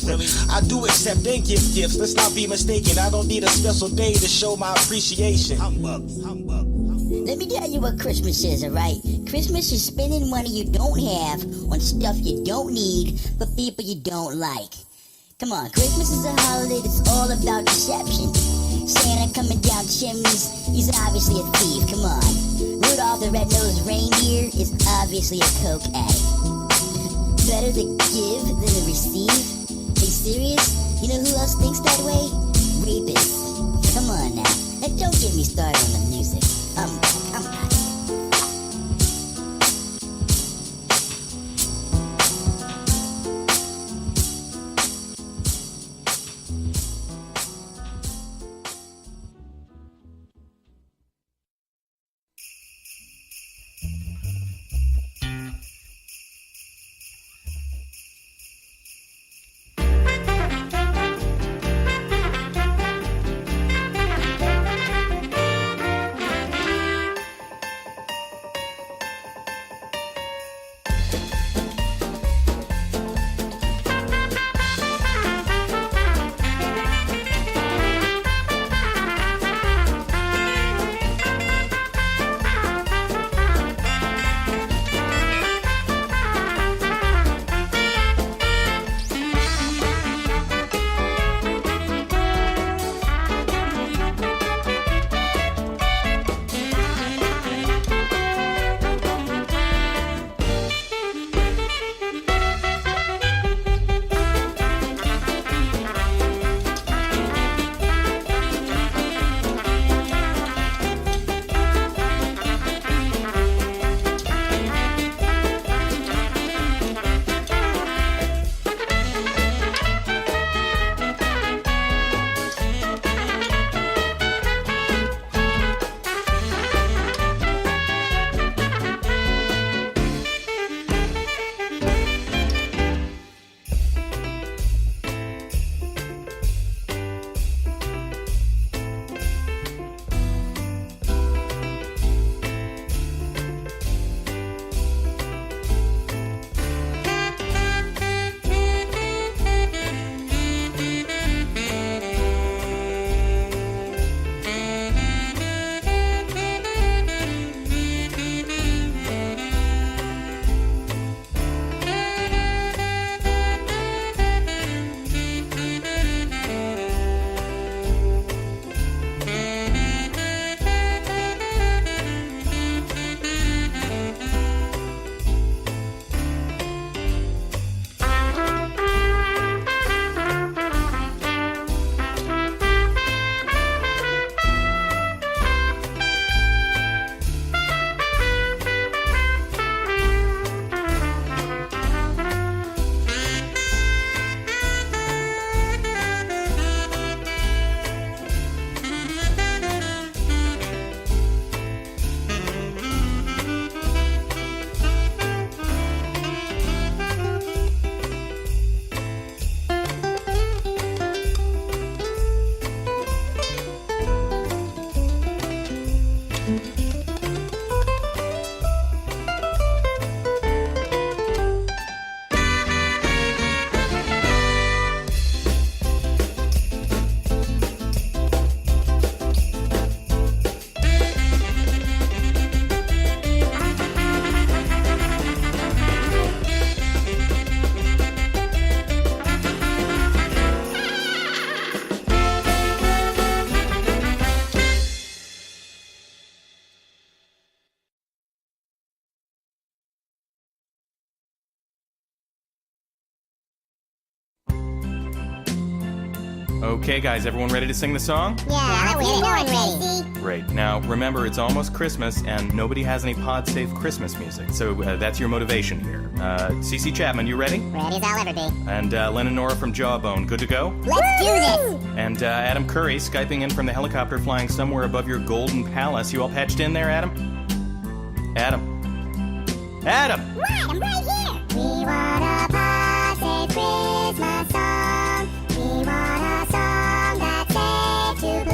Speaker 16: I do accept and give gifts. Let's not be mistaken. I don't need a special day to show my appreciation. Humbug.
Speaker 13: Let me tell you what Christmas is, alright? Christmas is spending money you don't have on stuff you don't need for people you don't like. Come on, Christmas is a holiday that's all about deception. Santa coming down chimneys, he's obviously a thief, come on. Rudolph the red-nosed reindeer is obviously a coke addict. Better to give than to receive? Are you serious? You know who else thinks that way? Rapists. Come on now, and don't get me started on the music. Come on.
Speaker 7: Okay, guys, everyone ready to sing the song?
Speaker 17: Yeah, we're ready.
Speaker 7: Great. Now, remember, it's almost Christmas, and nobody has any pod-safe Christmas music, so that's your motivation here. CC Chapman, you ready?
Speaker 17: Ready as I'll ever be.
Speaker 7: And Len and Nora from Jawbone, good to go?
Speaker 17: Let's do this!
Speaker 7: And Adam Curry, Skyping in from the helicopter flying somewhere above your golden palace. You all patched in there, Adam? Adam? Adam!
Speaker 17: Right, I'm right here! We want a pod-safe Christmas song. We want a song that's safe to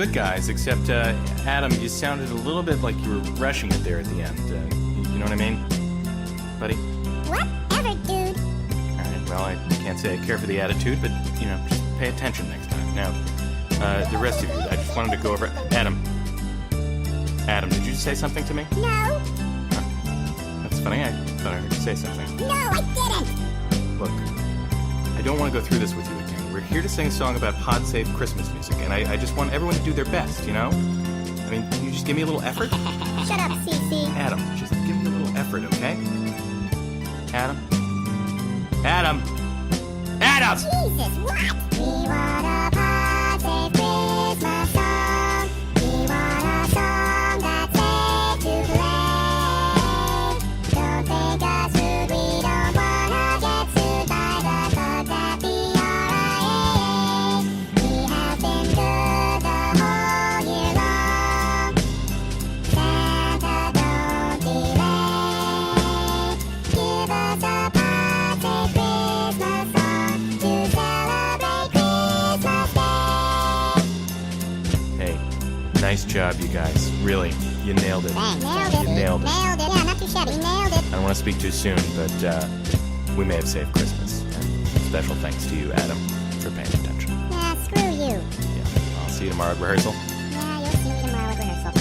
Speaker 7: good guys, except, Adam, you sounded a little bit like you were rushing it there at the end. You know what I mean? Buddy?
Speaker 17: Whatever, dude.
Speaker 7: Alright, well, I can't say I care for the attitude, but, just pay attention next time. Now, the rest of you, I just wanted to go over... Adam, did you say something to me?
Speaker 17: No.
Speaker 7: That's funny, I thought I heard you say something.
Speaker 17: No, I didn't.
Speaker 7: Look, I don't want to go through this with you again. We're here to sing a song about pod-safe Christmas music, and I just want everyone to do their best, I mean, can you just give me a little effort?
Speaker 17: Shut up, Cece.
Speaker 7: Adam, just give me a little effort, okay? Adam? Adam!
Speaker 17: Jesus, what? We want a pod-safe Christmas song. We want a song that's safe to play. Don't think us rude, we don't wanna get sued by the code that the RIAA. We have been good the whole year long. Santa, don't delay. Give us a pod-safe Christmas song to celebrate Christmas Day.
Speaker 7: Hey, nice job, you guys. Really, you nailed it.
Speaker 17: Thanks. Nailed it.
Speaker 7: You nailed it.
Speaker 17: Nailed it. Yeah, not too shabby. Nailed it.
Speaker 7: I don't want to speak too soon, but we may have saved Christmas. And special thanks to you, Adam, for paying attention.
Speaker 17: Yeah, screw you.
Speaker 7: Yeah, I'll see you tomorrow at rehearsal.
Speaker 17: Yeah, you'll see me tomorrow at rehearsal.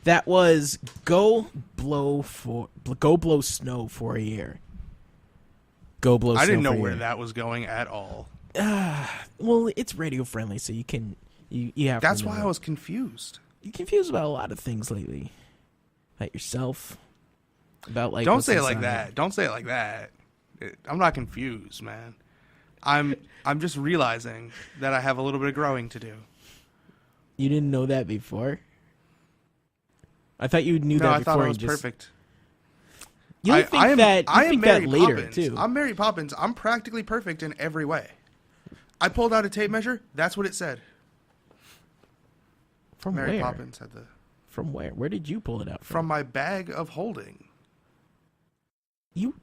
Speaker 1: That was Go Blow Snow for a Year. Go Blow Snow.
Speaker 2: I didn't know
Speaker 1: for a
Speaker 2: where
Speaker 1: Year.
Speaker 2: that was going at all.
Speaker 1: Well, it's radio friendly, so you can you have.
Speaker 2: That's
Speaker 1: to know
Speaker 2: why I was confused.
Speaker 1: You're confused about a lot of things lately. About yourself. About like.
Speaker 2: Don't say it like that. Don't say it like that. I'm not confused, man. I'm just realizing that I have a little bit of growing to do.
Speaker 1: You didn't know that before? I thought you knew that
Speaker 2: I
Speaker 1: before.
Speaker 2: thought I was
Speaker 1: you just...
Speaker 2: perfect.
Speaker 1: You think that? You think that later
Speaker 2: Poppins.
Speaker 1: too?
Speaker 2: I'm Mary Poppins. I'm practically perfect in every way. I pulled out a tape measure. That's what it said.
Speaker 1: From
Speaker 2: Mary
Speaker 1: where?
Speaker 2: Poppins had the.
Speaker 1: From where? Where did you pull it out
Speaker 2: From my bag of holding.
Speaker 1: You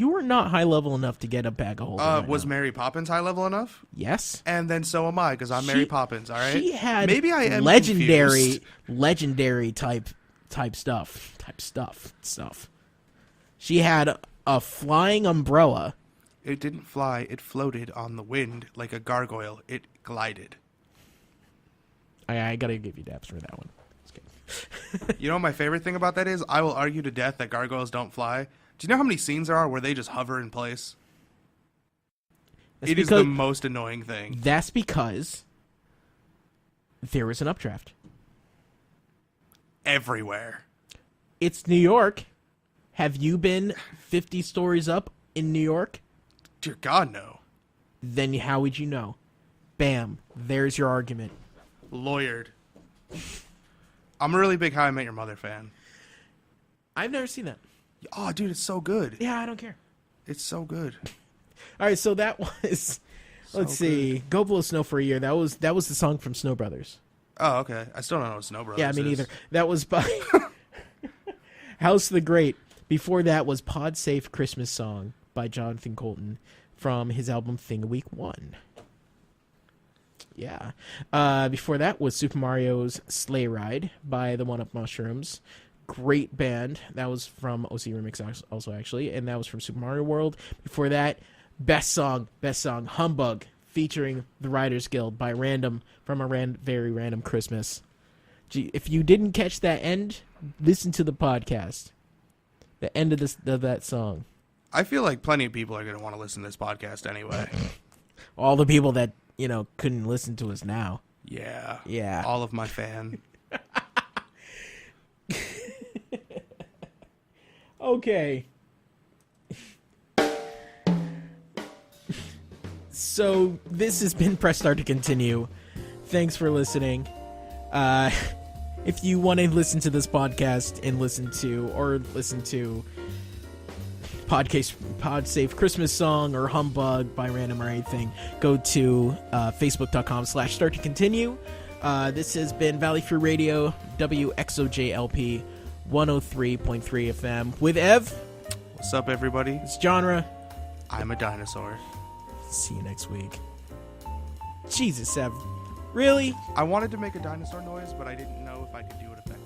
Speaker 1: were not high level enough to get a bag of holding.
Speaker 2: Was Mary Poppins high level enough?
Speaker 1: Yes.
Speaker 2: And then so am I, because I'm Mary Poppins. All right.
Speaker 1: She had
Speaker 2: maybe I am
Speaker 1: legendary
Speaker 2: confused.
Speaker 1: type stuff. She had a flying umbrella.
Speaker 2: It didn't fly. It floated on the wind like a gargoyle. It glided.
Speaker 1: I gotta give you daps for that one.
Speaker 2: You know what my favorite thing about that is? I will argue to death that gargoyles don't fly. Do you know how many scenes there are where they just hover in place? It is the most annoying thing.
Speaker 1: That's because there was an updraft.
Speaker 2: Everywhere.
Speaker 1: It's New York. Have you been 50 stories up in New York?
Speaker 2: Dear God, no.
Speaker 1: Then how would you know? Bam. There's your argument.
Speaker 2: Lawyered. I'm a really big How I Met Your Mother fan.
Speaker 1: I've never seen that.
Speaker 2: Oh, dude, it's so good.
Speaker 1: Yeah, I don't care.
Speaker 2: It's so good.
Speaker 1: All right, so that was... Let's see. Go Blow Snow for a Year. That was the song from Snow Brothers.
Speaker 2: Oh, okay. I still don't know what Snow Brothers is.
Speaker 1: Yeah, me neither. That was by House the Great. Before that was Pod Safe Christmas Song by Jonathan Colton from his album Thing of Week 1. Yeah. Before that was Super Mario's Sleigh Ride by the One Up Mushrooms. Great band. That was from OC Remix also, actually, and that was from Super Mario World. Before that, Best Song, Humbug, featuring the Writers Guild by Random from a very random Christmas. Gee, if you didn't catch that end, listen to the podcast. The end of that song.
Speaker 2: I feel like plenty of people are going to want to listen to this podcast anyway.
Speaker 1: All the people that, couldn't listen to us now.
Speaker 2: Yeah.
Speaker 1: Yeah.
Speaker 2: All of my fan.
Speaker 1: Okay. So this has been Press Start to Continue. Thanks for listening. If you want to listen to this podcast and listen to Pod Safe Christmas Song or Humbug by Random or anything, go to facebook.com/start to continue. This has been Valley Free Radio, WXOJLP 103.3 FM with Ev.
Speaker 2: What's up, everybody?
Speaker 1: It's Genre.
Speaker 2: I'm a dinosaur.
Speaker 1: See you next week. Jesus, Ev. Really?
Speaker 2: I wanted to make a dinosaur noise, but I didn't know if I could do it effectively.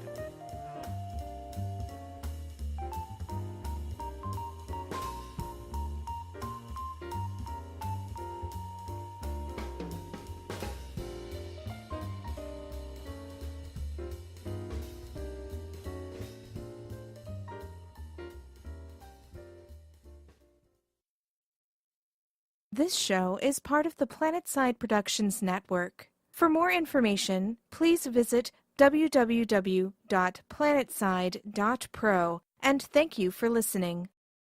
Speaker 6: This show is part of the PlanetSide Productions Network. For more information, please visit www.planetside.pro, and thank you for listening.